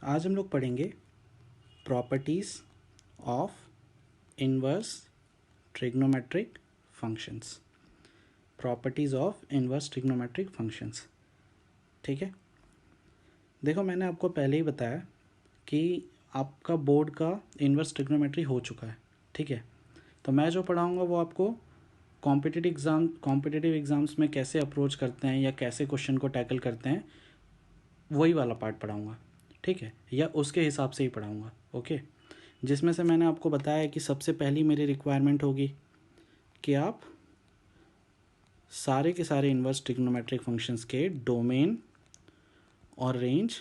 आज हम लोग पढ़ेंगे properties of inverse trigonometric functions. Properties of inverse trigonometric functions, ठीक है। देखो, मैंने आपको पहले ही बताया कि आपका बोर्ड का इनवर्स ट्रिग्नोमेट्री हो चुका है, ठीक है। तो मैं जो पढ़ाऊँगा वो आपको कॉम्पिटिटिव एग्ज़ाम्स में कैसे अप्रोच करते हैं या कैसे क्वेश्चन को टैकल करते हैं, वही वाला पार्ट पढ़ाऊँगा, ठीक है, या उसके हिसाब से ही पढ़ाऊँगा, ओके। जिसमें से मैंने आपको बताया कि सबसे पहली मेरी रिक्वायरमेंट होगी कि आप सारे के सारे इन्वर्स ट्रिग्नोमेट्रिक फंक्शंस के डोमेन और रेंज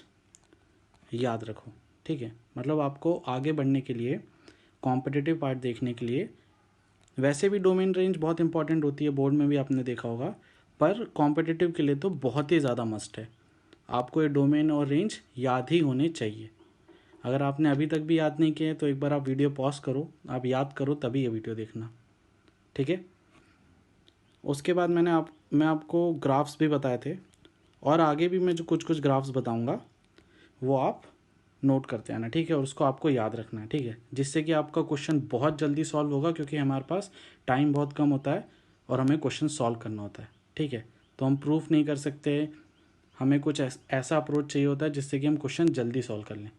याद रखो, ठीक है। मतलब आपको आगे बढ़ने के लिए, कॉम्पिटिटिव पार्ट देखने के लिए, वैसे भी डोमेन रेंज बहुत इंपॉर्टेंट होती है, बोर्ड में भी आपने देखा होगा, पर कॉम्पिटिटिव के लिए तो बहुत ही ज़्यादा मस्ट है। आपको ये डोमेन और रेंज याद ही होने चाहिए। अगर आपने अभी तक भी याद नहीं किए तो एक बार आप वीडियो पॉज करो, आप याद करो, तभी ये वीडियो देखना, ठीक है। उसके बाद मैं आपको ग्राफ्स भी बताए थे, और आगे भी मैं जो कुछ ग्राफ्स बताऊंगा वो आप नोट करते आना, ठीक है, और उसको आपको याद रखना है, ठीक है, जिससे कि आपका क्वेश्चन बहुत जल्दी सॉल्व होगा, क्योंकि हमारे पास टाइम बहुत कम होता है और हमें क्वेश्चन सॉल्व करना होता है, ठीक है। तो हम प्रूफ नहीं कर सकते, हमें कुछ ऐसा अप्रोच चाहिए होता है जिससे कि हम क्वेश्चन जल्दी सॉल्व कर लें,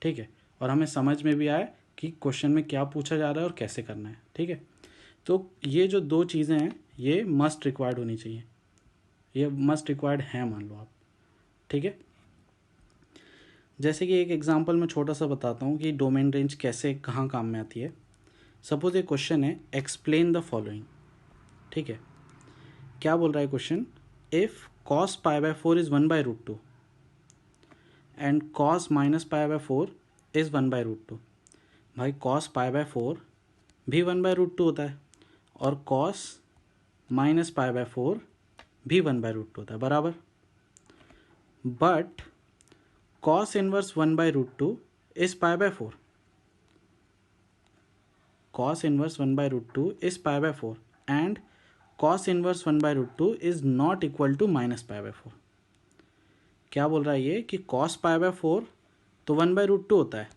ठीक है, और हमें समझ में भी आए कि क्वेश्चन में क्या पूछा जा रहा है और कैसे करना है, ठीक है। तो ये जो दो चीज़ें हैं ये मस्ट रिक्वायर्ड होनी चाहिए, ये मस्ट रिक्वायर्ड है, मान लो आप, ठीक है। जैसे कि एक एग्जांपल मैं छोटा सा बताता हूँ कि डोमेन रेंज कैसे कहाँ काम में आती है। सपोज एक क्वेश्चन है, एक्सप्लेन द फॉलोइंग, ठीक है। क्या बोल रहा है question, if cos π/4 is 1/√2 and cos -π/4 is 1/√2। भाई cos π/4 भी 1/√2 होता है और cos -π/4 भी 1/√2 होता है, बराबर। But cos inverse 1/√2 is π/4, cos inverse 1/√2 is π/4 and cos inverse 1/√2 is not equal to -π/4। क्या बोल रहा है ये कि cos π/4 तो 1/√2 होता है,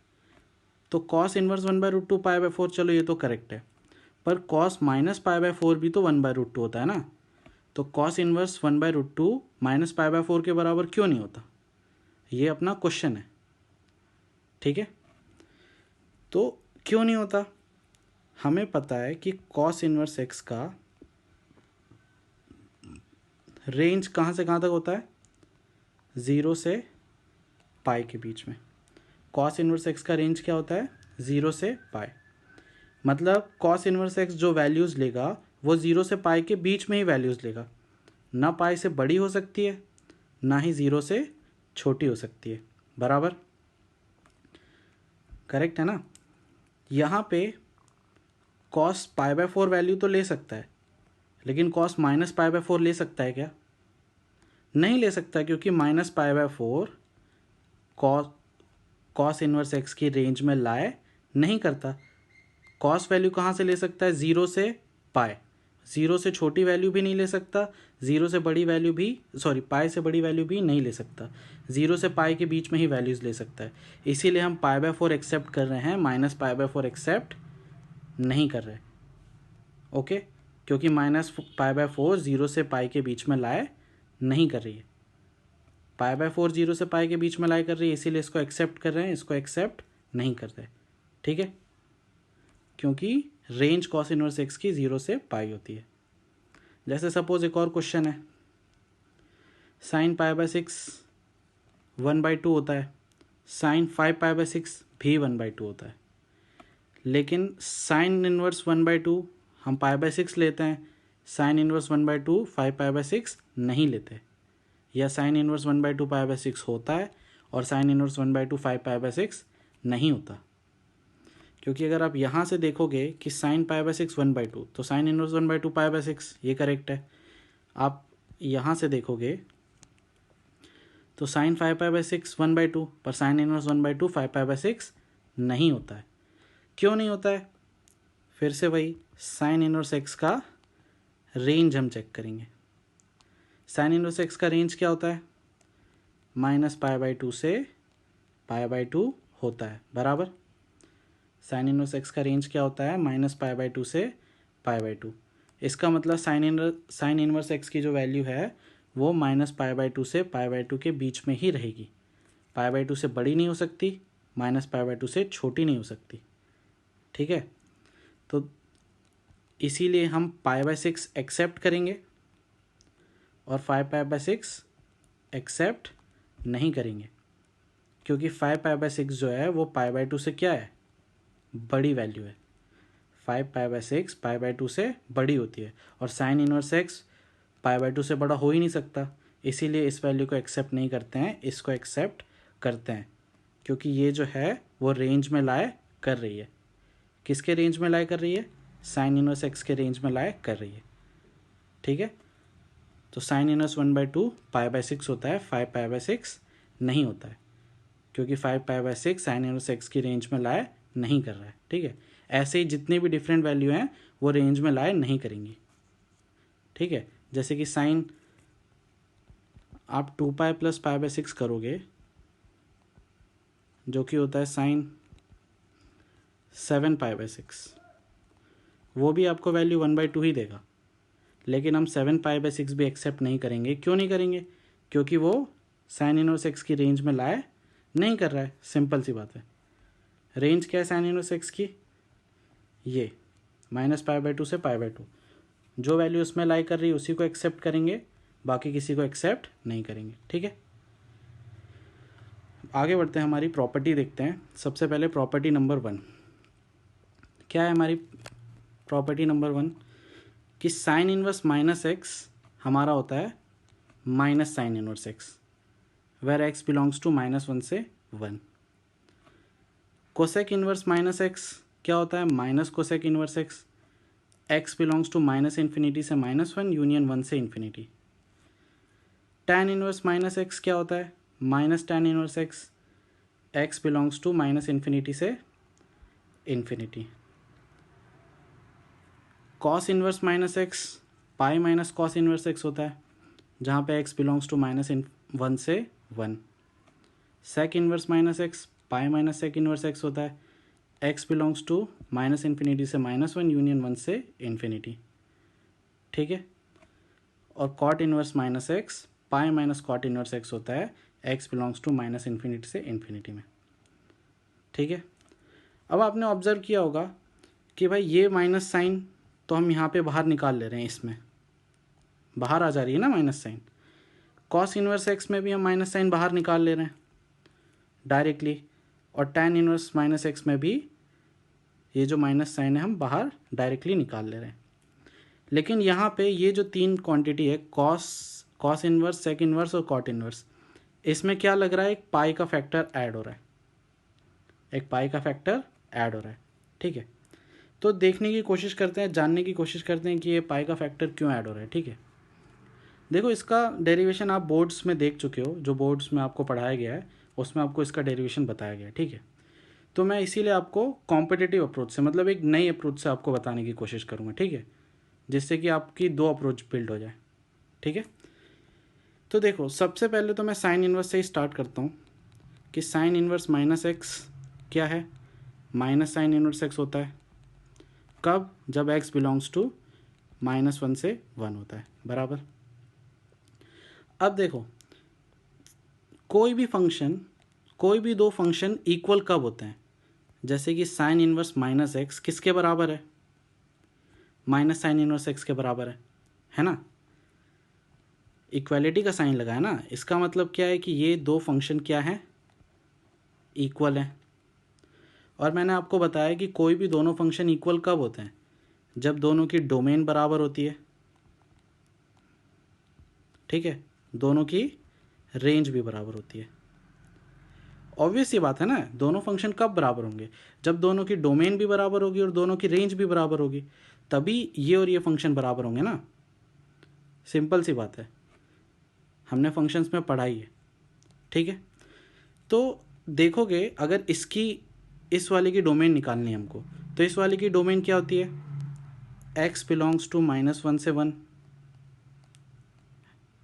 तो cos इनवर्स 1/√2 π/4, चलो ये तो करेक्ट है, पर cos -π/4 भी तो 1/√2 होता है ना, तो cos इनवर्स 1/√2 -π/4 के बराबर क्यों नहीं होता, ये अपना क्वेश्चन है, ठीक है। तो क्यों नहीं होता, हमें पता है कि cos इनवर्स x का रेंज कहाँ से कहाँ तक होता है, 0 से पाई के बीच में। cos इनवर्स x का रेंज क्या होता है, 0 से पाई, मतलब cos इनवर्स x जो वैल्यूज़ लेगा वो 0 से पाई के बीच में ही वैल्यूज़ लेगा, ना पाई से बड़ी हो सकती है ना ही 0 से छोटी हो सकती है, बराबर, करेक्ट है ना। यहाँ पे cos π/4 वैल्यू तो ले सकता है, लेकिन cos -π/4 ले सकता है क्या, नहीं ले सकता, क्योंकि -π/4 cos इनवर्स x की रेंज में लाए नहीं करता। cos वैल्यू कहाँ से ले सकता है, 0 से पाई, 0 से छोटी वैल्यू भी नहीं ले सकता, 0 से बड़ी वैल्यू भी, सॉरी, पाई से बड़ी वैल्यू भी नहीं ले सकता, 0 से पाई के बीच में ही वैल्यूज़ ले सकता है। इसीलिए हम π/4 एक्सेप्ट कर रहे हैं, -π/4 एक्सेप्ट नहीं कर रहे, ओके, क्योंकि -π/4 0 से पाई के बीच में लाए नहीं कर रही है, π/4 0 से पाई के बीच में लाए कर रही है, इसीलिए इसको एक्सेप्ट कर रहे हैं, इसको एक्सेप्ट नहीं कर रहे, ठीक है, क्योंकि रेंज cos इनवर्स x की 0 से पाई होती है। जैसे सपोज एक और क्वेश्चन है, sin π/6 1/2 होता है, sin 5π/6 भी 1/2 होता है, लेकिन sin इनवर्स 1/2 हम π/6 लेते हैं, sin इनवर्स 1/2 5π/6 नहीं लेते, या sin इनवर्स 1/2 π/6 होता है और sin इनवर्स 1/2 5π/6 नहीं होता। क्योंकि अगर आप यहाँ से देखोगे कि sin π/6 1/2, तो sin इनवर्स 1/2 π/6 ये करेक्ट है। आप यहाँ से देखोगे तो sin 5π/6 1/2, पर sin इनवर्स 1/2 5π/6 नहीं होता है। क्यों नहीं होता है, फिर से वही sin इनवर्स x का रेंज हम चेक करेंगे। sin इनवर्स x का रेंज क्या होता है, -π/2 से π/2 होता है, बराबर। साइन इनवर्स एक्स का रेंज क्या होता है, -π/2 से π/2। इसका मतलब साइन इनवर्स एक्स की जो वैल्यू है वो -π/2 से π/2 के बीच में ही रहेगी। π/2 से बड़ी नहीं हो सकती, -π/2 से छोटी नहीं हो सकती, ठीक है। तो इसीलिए हम π/6 एक्सेप्ट करेंगे और 5π/6 एक्सेप्ट नहीं करेंगे, क्योंकि 5π/6 जो है वो π/2 से क्या है, बड़ी वैल्यू है। 5π/6 π/2 से बड़ी होती है और साइन इनवर्स एक्स π/2 से बड़ा हो ही नहीं सकता, इसीलिए इस वैल्यू को एक्सेप्ट नहीं करते हैं, इसको एक्सेप्ट करते हैं, क्योंकि ये जो है वो रेंज में लाए कर रही है। किसके रेंज में लाए कर रही है, साइन इनवर्स एक्स के रेंज में लाए कर रही है, ठीक है। तो साइन इनवर्स 1/2 π/6 होता है, 5π/6 नहीं होता है, क्योंकि 5π/6 साइन इनवर्स एक्स की रेंज में लाए नहीं कर रहा है, ठीक है। ऐसे ही जितनी भी डिफरेंट वैल्यू हैं वो रेंज में लाए नहीं करेंगी, ठीक है। जैसे कि साइन आप 2π + π/6 करोगे, जो कि होता है साइन 7π/6, वो भी आपको वैल्यू 1/2 ही देगा, लेकिन हम 7π/6 भी एक्सेप्ट नहीं करेंगे। क्यों नहीं करेंगे, क्योंकि वो साइन इनवर्स एक्स की रेंज में लाए नहीं कर रहा है, सिंपल सी बात है। रेंज क्या है साइन इनवर्स एक्स की, ये -π/2 से π/2, जो वैल्यू उसमें लाई कर रही है उसी को एक्सेप्ट करेंगे, बाकी किसी को एक्सेप्ट नहीं करेंगे, ठीक है। आगे बढ़ते हैं, हमारी प्रॉपर्टी देखते हैं। सबसे पहले प्रॉपर्टी नंबर 1 क्या है हमारी प्रॉपर्टी नंबर 1, कि साइन इनवर्स -x हमारा होता है minus sine inverse x, where x belongs to -1 से 1। कोसेक इनवर्स -x क्या होता है, minus cosec inverse x belongs to -∞ से -1 यूनियन 1 से इन्फिनिटी। tan इनवर्स -x क्या होता है, minus tan inverse x belongs to -∞ से infinity. Cos inverse -x pi minus cos inverse x होता है, जहाँ पे x बिलोंग्स टू -1 से 1। Sec inverse -x pi minus sec inverse x होता है, x बिलोंग्स टू -∞ से -1 यूनियन 1 से इन्फिनिटी, ठीक है। और cot inverse -x pi minus cot inverse x होता है, x बिलोंग्स टू -∞ से इन्फिनिटी में, ठीक है। अब आपने ऑब्जर्व किया होगा कि भाई ये माइनस साइन तो हम यहाँ पे बाहर निकाल ले रहे हैं, इसमें बाहर आ जा रही है ना minus sine. Cos inverse x में भी हम माइनस साइन बाहर निकाल ले रहे हैं डायरेक्टली, और tan इनवर्स -x में भी ये जो माइनस साइन है हम बाहर डायरेक्टली निकाल ले रहे हैं। लेकिन यहाँ पे ये जो तीन क्वांटिटी है, कॉस इनवर्स, सेक इनवर्स और कॉट इनवर्स, इसमें क्या लग रहा है, एक पाई का फैक्टर ऐड हो रहा है, एक पाई का फैक्टर ऐड हो रहा है, ठीक है। तो देखने की कोशिश करते हैं, जानने की कोशिश करते हैं कि ये पाई का फैक्टर क्यों ऐड हो रहा है, ठीक है। देखो, इसका डेरिवेशन आप बोर्ड्स में देख चुके हो, जो बोर्ड्स में आपको पढ़ाया गया है उसमें आपको इसका डेरिवेशन बताया गया है, ठीक है। तो मैं इसीलिए आपको कॉम्पिटिटिव अप्रोच से, मतलब एक नई अप्रोच से आपको बताने की कोशिश करूँगा, ठीक है, जिससे कि आपकी दो अप्रोच बिल्ड हो जाए, ठीक है। तो देखो, सबसे पहले तो मैं साइन इनवर्स से ही स्टार्ट करता हूँ कि साइन इनवर्स -x क्या है, माइनस साइन इनवर्स x होता है। कब, जब x बिलोंग्स टू -1 से 1 होता है, बराबर। अब देखो, कोई भी दो फंक्शन इक्वल कब होते हैं, जैसे कि साइन इनवर्स -x किसके बराबर है, माइनस साइन इनवर्स x के बराबर है ना। इक्वालिटी का साइन लगा है ना, इसका मतलब क्या है कि ये दो फंक्शन क्या है, इक्वल है। और मैंने आपको बताया कि कोई भी दोनों फंक्शन इक्वल कब होते हैं, जब दोनों की डोमेन बराबर होती है, ठीक है, दोनों की रेंज भी बराबर होती है। ऑब्वियस ये बात है ना, दोनों फंक्शन कब बराबर होंगे, जब दोनों की डोमेन भी बराबर होगी और दोनों की रेंज भी बराबर होगी, तभी ये और ये फंक्शन बराबर होंगे ना। सिंपल सी बात है, हमने फंक्शंस में पढ़ाई है, ठीक है। तो देखोगे, अगर इस वाले की डोमेन निकालनी है हमको, तो इस वाले की डोमेन क्या होती है, x बिलोंग्स टू -1 से 1,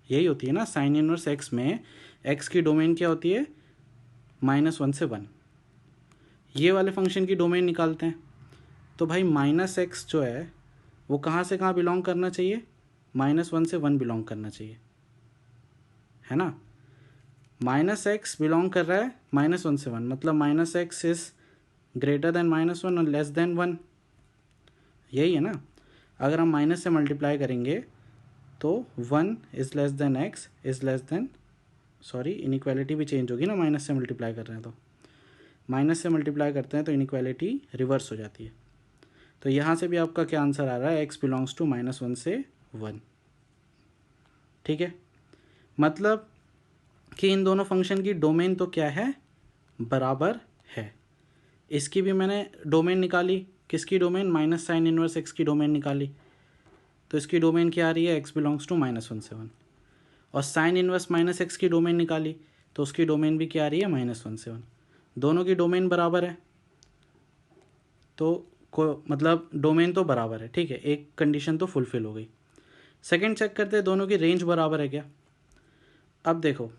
यही होती है ना। साइन इनवर्स x में x की डोमेन क्या होती है, -1 से 1। ये वाले फंक्शन की डोमेन निकालते हैं। तो भाई -x जो है वो कहाँ से कहाँ बिलोंग करना चाहिए, -1 से 1 बिलोंग करना चाहिए, है ना। -x बिलोंग कर रहा है -1 से 1, मतलब -x इज़ ग्रेटर देन -1 और लेस देन 1, यही है ना। अगर हम माइनस से मल्टीप्लाई करेंगे तो 1 is less than x is less than, sorry inequality भी चेंज होगी ना, माइनस से मल्टीप्लाई कर रहे हैं तो माइनस से मल्टीप्लाई करते हैं तो इनइक्वालिटी रिवर्स हो जाती है। तो यहाँ से भी आपका क्या आंसर आ रहा है, x बिलोंग्स टू -1 से 1। ठीक है, मतलब कि इन दोनों फंक्शन की डोमेन तो क्या है, बराबर है। इसकी भी मैंने डोमेन निकाली, किसकी domain, minus sine inverse x की डोमेन निकाली। तो इसकी डोमेन क्या आ रही है, x बिलोंग्स टू -1 से 1। और साइन इनवर्स -x की डोमेन निकाली तो उसकी डोमेन भी क्या आ रही है, -1 से 1। दोनों की डोमेन बराबर है तो मतलब डोमेन तो बराबर है। ठीक है, एक कंडीशन तो फुलफिल हो गई। सेकंड चेक करते हैं दोनों की रेंज बराबर है क्या। अब देखो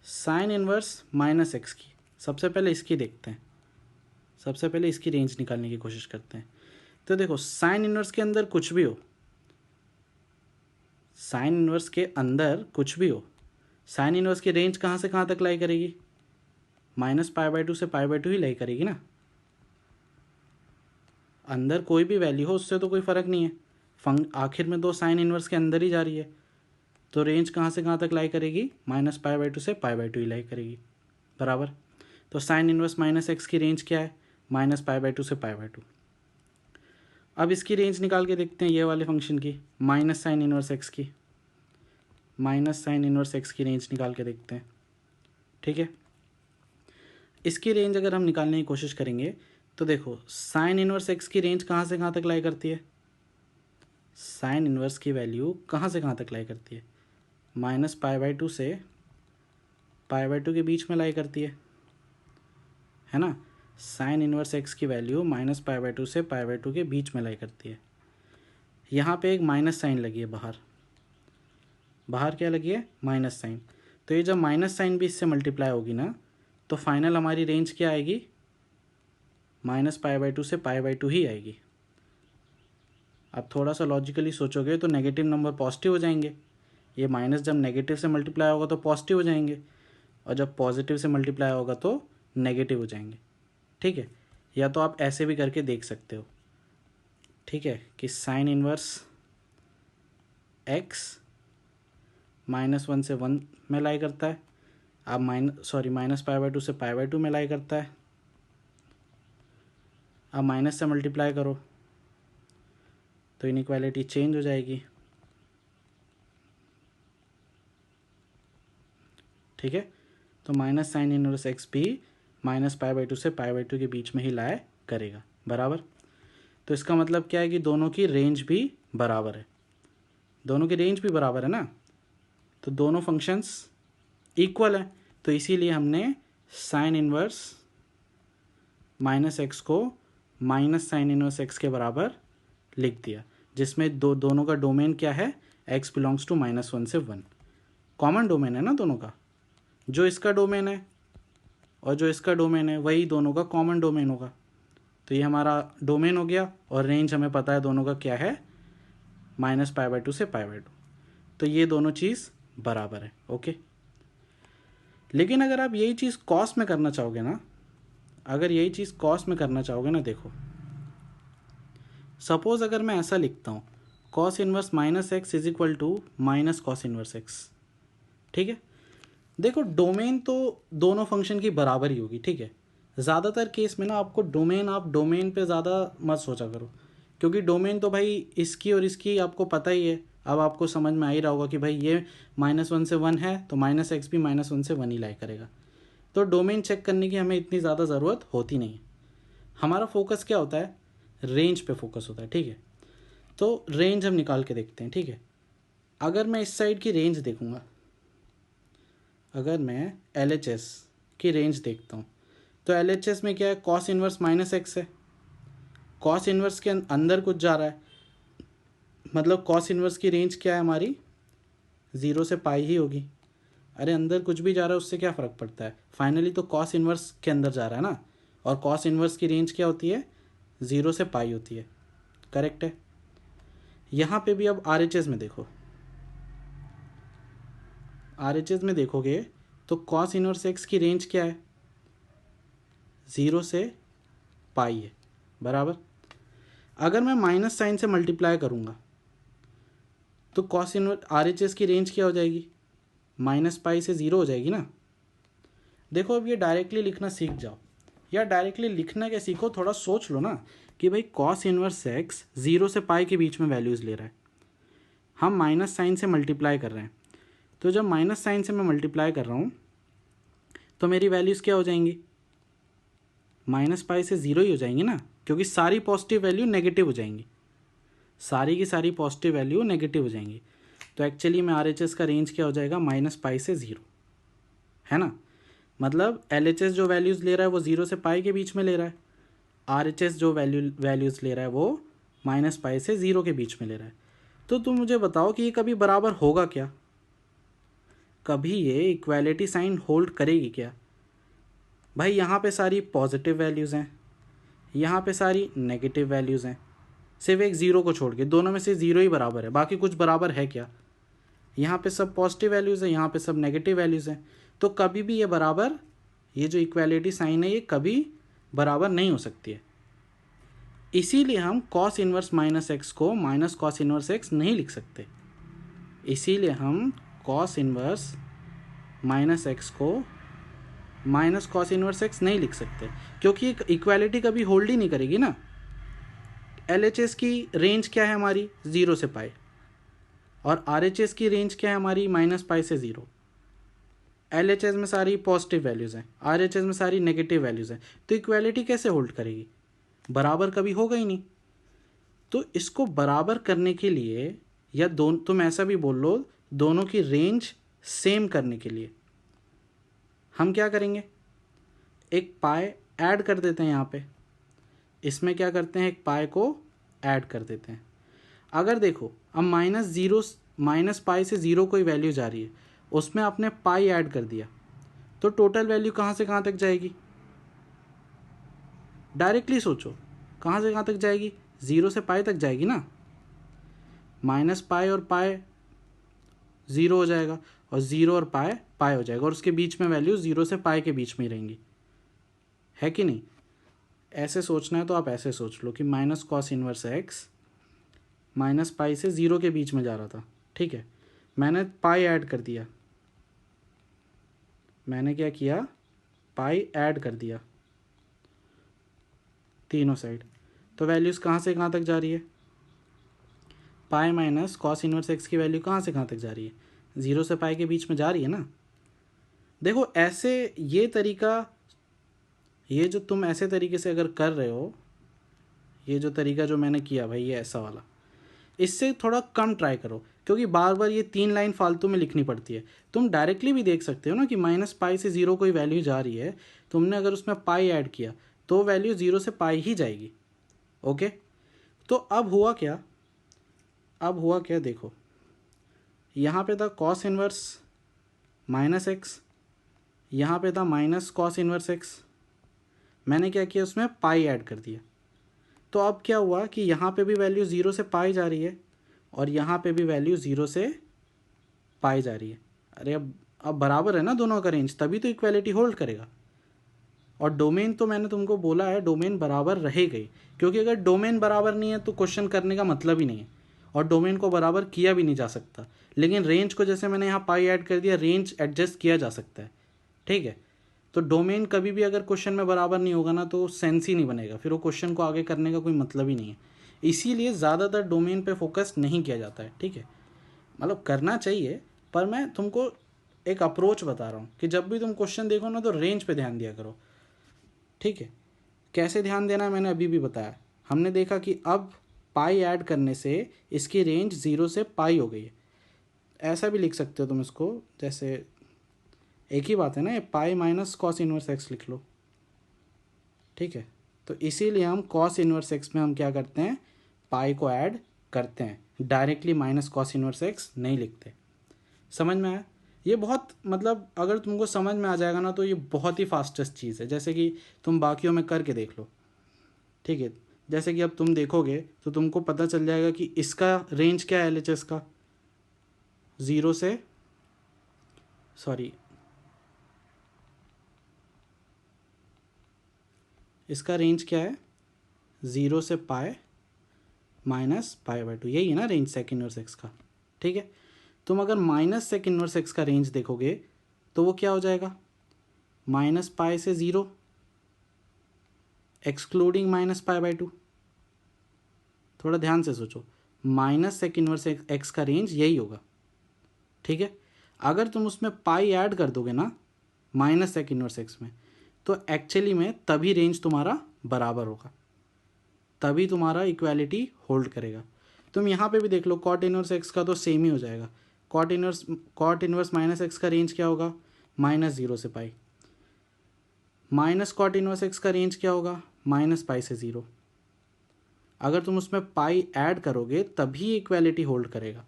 साइन इनवर्स -x की, सबसे पहले इसकी देखते हैं, सबसे पहले इसकी रेंज निकालने की कोशिश करते हैं। तो देखो साइन इनवर्स के अंदर कुछ भी हो, साइन इनवर्स के अंदर कुछ भी हो, साइन इनवर्स की रेंज कहाँ से कहाँ तक लाई करेगी, -π/2 से π/2 ही लाई करेगी ना। अंदर कोई भी वैल्यू हो उससे तो कोई फ़र्क नहीं है, आखिर में दो साइन इनवर्स के अंदर ही जा रही है, तो रेंज कहाँ से कहाँ तक लाई करेगी, -π/2 से π/2 ही लाई करेगी, बराबर। तो साइन इनवर्स -x की रेंज क्या है, -π/2 से π/2। अब इसकी रेंज निकाल के देखते हैं, ये वाले फंक्शन की, माइनस साइन इनवर्स x की, माइनस साइन इनवर्स x की रेंज निकाल के देखते हैं। ठीक है, इसकी रेंज अगर हम निकालने की कोशिश करेंगे तो देखो साइन इनवर्स x की रेंज कहाँ से कहाँ तक लाई करती है, साइन इनवर्स की वैल्यू कहाँ से कहाँ तक लाई करती है, -π/2 से π/2 के बीच में लाई करती है ना। साइन इनवर्स x की वैल्यू -π/2 से π/2 के बीच में लाई करती है। यहाँ पे एक माइनस साइन लगी है बाहर, बाहर क्या लगी है, माइनस साइन। तो ये जब माइनस साइन भी इससे मल्टीप्लाई होगी ना तो फाइनल हमारी रेंज क्या आएगी, -π/2 से π/2 ही आएगी। अब थोड़ा सा लॉजिकली सोचोगे तो नेगेटिव नंबर पॉजिटिव हो जाएंगे, ये माइनस जब नेगेटिव से मल्टीप्लाई होगा तो पॉजिटिव हो जाएंगे, और जब पॉजिटिव से मल्टीप्लाई होगा तो नेगेटिव हो जाएंगे। ठीक है, या तो आप ऐसे भी करके देख सकते हो, ठीक है, कि साइन इनवर्स x -1 से 1 में लाई करता है, अब -π/2 से π/2 में लाई करता है। अब माइनस से मल्टीप्लाई करो तो इनइक्वालिटी चेंज हो जाएगी। ठीक है, तो माइनस साइन इनवर्स x भी -π/2 से π/2 के बीच में ही लाया करेगा, बराबर। तो इसका मतलब क्या है कि दोनों की रेंज भी बराबर है, दोनों की रेंज भी बराबर है ना, तो दोनों फंक्शंस इक्वल है। तो इसीलिए हमने साइन इनवर्स -x को माइनस साइन इनवर्स x के बराबर लिख दिया, जिसमें दोनों का डोमेन क्या है, x बिलोंग्स टू -1 से 1। कॉमन डोमेन है ना दोनों का, जो इसका डोमेन है और जो इसका डोमेन है वही दोनों का कॉमन डोमेन होगा। तो ये हमारा डोमेन हो गया और रेंज हमें पता है दोनों का क्या है, -π/2 से π/2। तो ये दोनों चीज़ बराबर है, ओके। लेकिन अगर आप यही चीज़ कॉस में करना चाहोगे ना, अगर यही चीज़ कॉस में करना चाहोगे ना, देखो सपोज अगर मैं ऐसा लिखता हूँ, cos inverse -x is equal to minus cos inverse x। ठीक है, देखो डोमेन तो दोनों फंक्शन की बराबर ही होगी। ठीक है, ज़्यादातर केस में ना आपको डोमेन, आप डोमेन पे ज़्यादा मत सोचा करो, क्योंकि डोमेन तो भाई इसकी और इसकी आपको पता ही है। अब आपको समझ में आ ही रहा होगा कि भाई ये -1 से 1 है तो -x भी -1 से 1 ही लाई करेगा। तो डोमेन चेक करने की हमें इतनी ज़्यादा ज़रूरत होती नहीं है। हमारा फोकस क्या होता है, रेंज पे फोकस होता है। ठीक है, तो रेंज हम निकाल के देखते हैं। ठीक है, अगर मैं इस साइड की रेंज देखूँगा, अगर मैं LHS की रेंज देखता हूँ तो LHS में क्या है, कॉस इनवर्स -x है, कॉस इनवर्स के अंदर कुछ जा रहा है, मतलब कॉस इनवर्स की रेंज क्या है हमारी, 0 से पाई ही होगी। अरे अंदर कुछ भी जा रहा है उससे क्या फ़र्क पड़ता है, फाइनली तो कॉस इन्वर्स के अंदर जा रहा है ना, और कॉस इन्वर्स की रेंज क्या होती है, 0 से पाई होती है। करेक्ट है। यहाँ पे भी अब RHS में देखो, RHS में देखोगे तो कॉस इन्वर्स एक्स की रेंज क्या है, 0 से पाई है, बराबर। अगर मैं माइनस साइन से मल्टीप्लाई करूँगा तो कॉस इन्वर्स RHS की रेंज क्या हो जाएगी, माइनस पाई से 0 हो जाएगी ना। देखो अब ये डायरेक्टली लिखना सीख जाओ, या डायरेक्टली लिखना क्या सीखो, थोड़ा सोच लो ना कि भाई कॉस इन्वर्स एक्स 0 से पाई के बीच में वैल्यूज़ ले रहा है, हम माइनस साइन से मल्टीप्लाई कर रहे हैं, तो जब माइनस साइन से मैं मल्टीप्लाई कर रहा हूँ तो मेरी वैल्यूज़ क्या हो जाएंगी, माइनस पाई से 0 ही हो जाएंगी ना, क्योंकि सारी पॉजिटिव वैल्यू नेगेटिव हो जाएंगी, सारी की सारी पॉजिटिव वैल्यू नेगेटिव हो जाएंगी। तो एक्चुअली में RHS का रेंज क्या हो जाएगा, माइनस पाई से 0, है ना। मतलब LHS जो वैल्यूज़ ले रहा है वो 0 से पाई के बीच में ले रहा है, RHS जो वैल्यूज़ ले रहा है वो माइनस पाई से 0 के बीच में ले रहा है। तो तुम मुझे बताओ कि ये कभी बराबर होगा क्या, कभी ये इक्वालिटी साइन होल्ड करेगी क्या। भाई यहाँ पे सारी पॉजिटिव वैल्यूज़ हैं, यहाँ पे सारी नेगेटिव वैल्यूज़ हैं, सिर्फ एक 0 को छोड़ के, दोनों में से 0 ही बराबर है, बाकी कुछ बराबर है क्या। यहाँ पे सब पॉजिटिव वैल्यूज़ हैं, यहाँ पे सब नेगेटिव वैल्यूज़ हैं, तो कभी भी ये बराबर, ये जो इक्वालिटी साइन है ये कभी बराबर नहीं हो सकती है। इसीलिए हम कॉस इन्वर्स माइनस एक्स को माइनस कॉस इन्वर्स एक्स नहीं लिख सकते, इसीलिए हम कॉस इन्वर्स माइनस एक्स को माइनस कॉस इन्वर्स एक्स नहीं लिख सकते, क्योंकि इक्वालिटी कभी होल्ड ही नहीं करेगी ना। LHS की रेंज क्या है हमारी, 0 से पाई, और RHS की रेंज क्या है हमारी, माइनस पाई से 0। LHS में सारी पॉजिटिव वैल्यूज़ हैं, RHS में सारी नेगेटिव वैल्यूज़ हैं, तो इक्वालिटी कैसे होल्ड करेगी, बराबर कभी होगा ही नहीं। तो इसको बराबर करने के लिए, या तुम ऐसा भी बोल लो, दोनों की रेंज सेम करने के लिए हम क्या करेंगे, एक पाई ऐड कर देते हैं यहाँ पे, इसमें क्या करते हैं, एक पाई को ऐड कर देते हैं। अगर देखो अब माइनस पाई से 0 कोई वैल्यू जा रही है, उसमें आपने पाई ऐड कर दिया, तो टोटल वैल्यू कहाँ से कहाँ तक जाएगी, डायरेक्टली सोचो, कहाँ से कहाँ तक जाएगी, 0 से पाई तक जाएगी ना। माइनस पाई और पाई 0 हो जाएगा, और 0 और पाई पाई हो जाएगा, और उसके बीच में वैल्यू 0 से पाई के बीच में ही रहेंगी, है कि नहीं। ऐसे सोचना है तो आप ऐसे सोच लो कि minus cos inverse x minus pi से 0 के बीच में जा रहा था, ठीक है, मैंने पाई ऐड कर दिया, मैंने क्या किया, पाई ऐड कर दिया तीनों साइड, तो वैल्यूज़ कहाँ से कहाँ तक जा रही है, पाई माइनस कॉस इन्वर्स एक्स की वैल्यू कहाँ से कहाँ तक जा रही है, 0 से पाई के बीच में जा रही है ना। देखो ऐसे ये तरीका, ये जो तुम ऐसे तरीके से अगर कर रहे हो, ये जो तरीका जो मैंने किया भाई, ये ऐसा वाला, इससे थोड़ा कम ट्राई करो, क्योंकि बार बार ये 3 लाइन फालतू में लिखनी पड़ती है। तुम डायरेक्टली भी देख सकते हो ना कि माइनस पाई से 0 कोई वैल्यू जा रही है, तुमने अगर उसमें पाई ऐड किया तो वैल्यू 0 से पाई ही जाएगी। ओके, तो अब हुआ क्या, देखो यहाँ पे था कॉस इन्वर्स माइनस एक्स, यहाँ पे था माइनस कॉस इन्वर्स एक्स, मैंने क्या किया, उसमें पाई ऐड कर दिया, तो अब क्या हुआ कि यहाँ पे भी वैल्यू 0 से पाई जा रही है, और यहाँ पे भी वैल्यू 0 से पाई जा रही है। अरे अब बराबर है ना दोनों का रेंज, तभी तो इक्वालिटी होल्ड करेगा। और डोमेन तो मैंने तुमको बोला है, डोमेन बराबर रहेगा ही, क्योंकि अगर डोमेन बराबर नहीं है तो क्वेश्चन करने का मतलब ही नहीं है, और डोमेन को बराबर किया भी नहीं जा सकता। लेकिन रेंज को जैसे मैंने यहाँ पाई ऐड कर दिया, रेंज एडजस्ट किया जा सकता है, ठीक है। तो डोमेन कभी भी अगर क्वेश्चन में बराबर नहीं होगा ना तो सेंस ही नहीं बनेगा, फिर वो क्वेश्चन को आगे करने का कोई मतलब ही नहीं है। इसीलिए ज़्यादातर डोमेन पे फोकस नहीं किया जाता है, ठीक है। मतलब करना चाहिए, पर मैं तुमको एक अप्रोच बता रहा हूँ कि जब भी तुम क्वेश्चन देखो ना तो रेंज पे ध्यान दिया करो, ठीक है। कैसे ध्यान देना है मैंने अभी भी बताया। हमने देखा कि अब पाई ऐड करने से इसकी रेंज 0 से पाई हो गई है। ऐसा भी लिख सकते हो तुम इसको, जैसे एक ही बात है ना, ये पाई माइनस कॉस इन्वर्स एक्स लिख लो, ठीक है। तो इसीलिए हम कॉस इन्वर्स एक्स में हम क्या करते हैं, पाई को ऐड करते हैं, directly minus cos inverse x नहीं लिखते। समझ में आया। ये बहुत मतलब अगर तुमको समझ में आ जाएगा ना तो ये बहुत ही फास्टेस्ट चीज़ है। जैसे कि तुम बाकियों में करके देख लो, ठीक है। जैसे कि अब तुम देखोगे तो तुमको पता चल जाएगा कि इसका रेंज क्या है LHS का, ज़ीरो से सॉरी इसका रेंज क्या है, 0 से पाई माइनस पाई बाई 2, यही है ना रेंज सेक इनवर्स एक्स का, ठीक है। तुम अगर माइनस सेक इनवर्स एक्स का रेंज देखोगे तो वो क्या हो जाएगा, माइनस पाई से 0 एक्सक्लूडिंग माइनस पाई बाई 2। थोड़ा ध्यान से सोचो, माइनस सेक इनवर्स एक्स का रेंज यही होगा, ठीक है। अगर तुम उसमें पाई ऐड कर दोगे ना माइनस सेक इनवर्स एक्स में, तो एक्चुअली में तभी रेंज तुम्हारा बराबर होगा, तभी तुम्हारा इक्वालिटी होल्ड करेगा। तुम यहाँ पे भी देख लो, कॉट इनवर्स एक्स का तो सेम ही हो जाएगा। कॉट इनवर्स माइनस एक्स का रेंज क्या होगा, माइनस 0 से पाई, माइनस कॉट इनवर्स एक्स का रेंज क्या होगा, माइनस पाई से 0। अगर तुम उसमें पाई ऐड करोगे तभी इक्वालिटी होल्ड करेगा।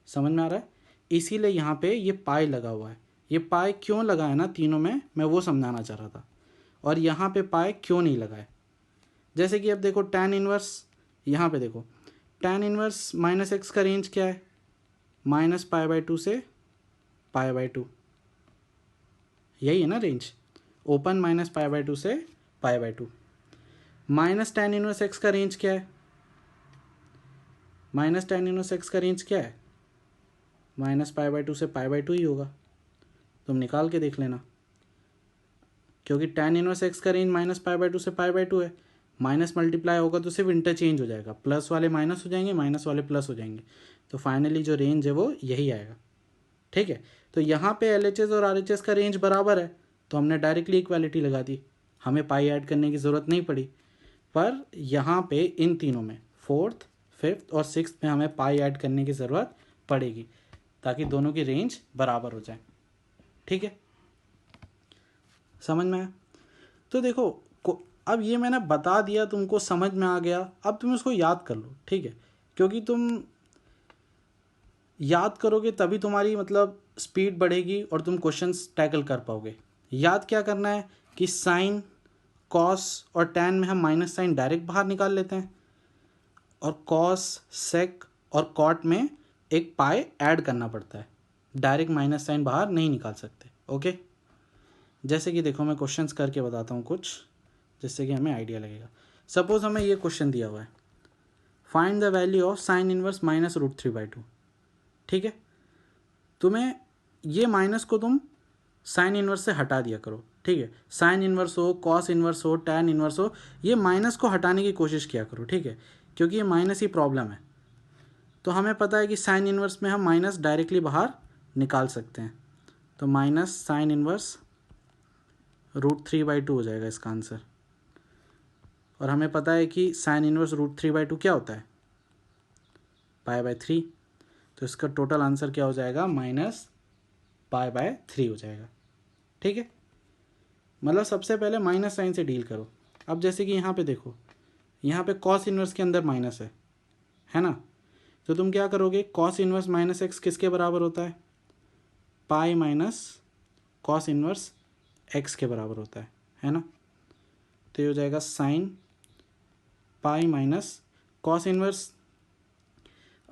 समझ में आ रहा है? इसीलिए यहाँ पे ये पाई लगा हुआ है। ये पाई क्यों लगा है ना तीनों में, मैं वो समझाना चाह रहा था। और यहाँ पे पाई क्यों नहीं लगा है, जैसे कि अब देखो tan इनवर्स, यहाँ पे देखो tan इनवर्स माइनस एक्स का रेंज क्या है, माइनस पाई बाई 2 से पाई बाई 2, यही है ना range, open minus pi by 2 से pi by 2। Minus tan inverse x का रेंज क्या है, माइनस tan इनवर्स एक्स का रेंज क्या है, माइनस पाई बाई 2 से पाई बाई 2 ही होगा। तुम निकाल के देख लेना, क्योंकि tan इनवर्स एक्स का रेंज माइनस पाई बाई 2 से पाई बाई 2 है। माइनस मल्टीप्लाई होगा तो सिर्फ इंटरचेंज हो जाएगा, प्लस वाले माइनस हो जाएंगे, माइनस वाले प्लस हो जाएंगे, तो फाइनली जो रेंज है वो यही आएगा, ठीक है। तो यहाँ पे LHS और RHS का रेंज बराबर है, तो हमने डायरेक्टली इक्वालिटी लगा दी, हमें पाई ऐड करने की ज़रूरत नहीं पड़ी। पर यहाँ पे इन तीनों में, फोर्थ, फिफ्थ और सिक्स्थ में हमें पाई ऐड करने की ज़रूरत पड़ेगी, ताकि दोनों की रेंज बराबर हो जाए, ठीक है। समझ में आया? तो देखो अब ये मैंने बता दिया, तुमको समझ में आ गया, अब तुम इसको याद कर लो, ठीक है। क्योंकि तुम याद करोगे तभी तुम्हारी मतलब स्पीड बढ़ेगी और तुम क्वेश्चंस टैकल कर पाओगे। याद क्या करना है कि साइन, कॉस और टैन में हम माइनस साइन डायरेक्ट बाहर निकाल लेते हैं, और कॉस, सेक और कॉट में एक पाई ऐड करना पड़ता है, डायरेक्ट माइनस साइन बाहर नहीं निकाल सकते, ओके। जैसे कि देखो मैं क्वेश्चंस करके बताता हूँ कुछ, जिससे कि हमें आइडिया लगेगा। सपोज हमें ये क्वेश्चन दिया हुआ है, find the value of sine inverse minus root 3/2, ठीक है। तुम्हें ये माइनस को तुम साइन इनवर्स से हटा दिया करो, ठीक है। साइन इनवर्स हो, कॉस इनवर्स हो, टैन इनवर्स हो, ये माइनस को हटाने की कोशिश किया करो, ठीक है, क्योंकि ये माइनस ही प्रॉब्लम है। तो हमें पता है कि साइन इनवर्स में हम माइनस डायरेक्टली बाहर निकाल सकते हैं, तो माइनस साइन इनवर्स रूट 3/2 हो जाएगा इसका आंसर। और हमें पता है कि साइन इनवर्स रूट 3/2 क्या होता है, पाई बाय 3, तो इसका टोटल आंसर क्या हो जाएगा, माइनस पाई बाय 3 हो जाएगा, ठीक है। मतलब सबसे पहले माइनस साइन से डील करो। अब जैसे कि यहाँ पे देखो, यहाँ पे कॉस इनवर्स के अंदर माइनस है ना, तो तुम क्या करोगे, कॉस इनवर्स माइनस एक्स किसके बराबर होता है, पाई माइनस कॉस इनवर्स एक्स के बराबर होता है ना। तो ये हो जाएगा sine pi minus cos inverse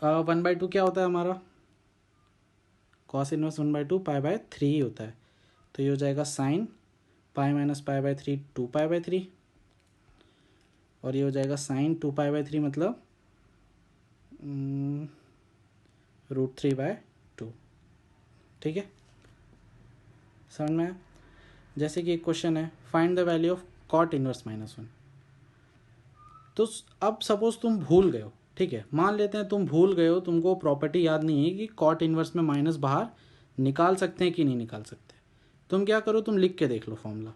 1/2 क्या होता है हमारा, कॉस इनवर्स 1/2 पाई बाय 3 ही होता है, तो ये हो जाएगा sine pi minus pi by 3 2 pi by 3, और ये हो जाएगा साइन 2 पाई बाय 3 मतलब रूट 3/2, ठीक है। समझ में आया? जैसे कि एक क्वेश्चन है, find the value of cot inverse -1। तो अब सपोज तुम भूल गए हो, ठीक है, मान लेते हैं तुम भूल गए हो, तुमको प्रॉपर्टी याद नहीं है कि कॉट इनवर्स में माइनस बाहर निकाल सकते हैं कि नहीं निकाल सकते। तुम क्या करो, तुम लिख के देख लो formula,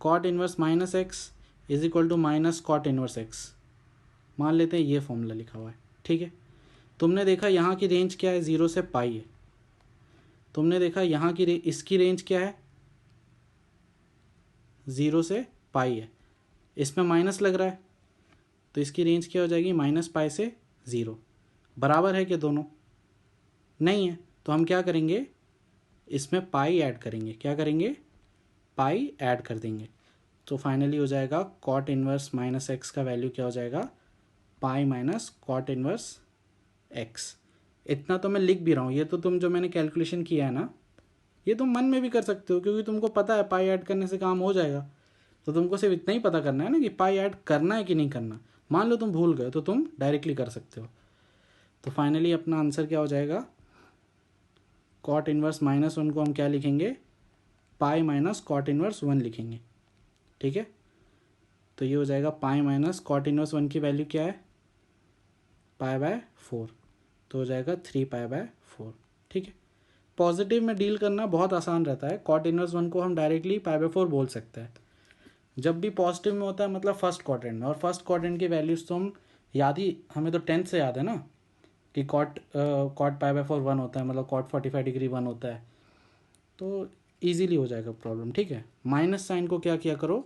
cot inverse minus x is equal to minus cot inverse x. मान लेते हैं ये फॉर्मूला लिखा हुआ है, ठीक है। तुमने देखा यहाँ की रेंज क्या है, 0 से पाई है। तुमने देखा यहाँ की इसकी रेंज क्या है, 0 से पाई है, इसमें माइनस लग रहा है, तो इसकी रेंज क्या हो जाएगी, माइनस पाई से 0। बराबर है कि दोनों, नहीं है, तो हम क्या करेंगे, इसमें पाई ऐड करेंगे, क्या करेंगे, पाई ऐड कर देंगे। तो फाइनली हो जाएगा कॉट इन्वर्स माइनस एक्स का वैल्यू क्या हो जाएगा, pi minus cot inverse x. इतना तो मैं लिख भी रहा हूँ, ये तो तुम जो मैंने कैलकुलेशन किया है ना, ये तुम मन में भी कर सकते हो, क्योंकि तुमको पता है पाई ऐड करने से काम हो जाएगा। तो तुमको सिर्फ इतना ही पता करना है ना कि पाई ऐड करना है कि नहीं करना। मान लो तुम भूल गए तो तुम डायरेक्टली कर सकते हो। तो फाइनली अपना आंसर क्या हो जाएगा, कॉट इन्वर्स माइनस वन को हम क्या लिखेंगे, pi minus cot inverse one लिखेंगे। ठीक है, तो ये हो जाएगा pi minus cot inverse one की वैल्यू क्या है, पाई बाय 4, तो हो जाएगा 3 पाई बाय 4। ठीक है, पॉजिटिव में डील करना बहुत आसान रहता है। कॉट इनवर्स वन को हम डायरेक्टली पाई बाय 4 बोल सकते हैं। जब भी पॉजिटिव में होता है मतलब फर्स्ट क्वाड्रेंट में, और फर्स्ट क्वाड्रेंट की वैल्यूज तो हम याद ही, हमें तो 10th से याद है ना कि कॉट पाई बाय 4 1 होता है, मतलब कॉट 45 डिग्री 1 होता है। तो ईजिली हो जाएगा प्रॉब्लम। ठीक है, माइनस साइन को क्या किया करो,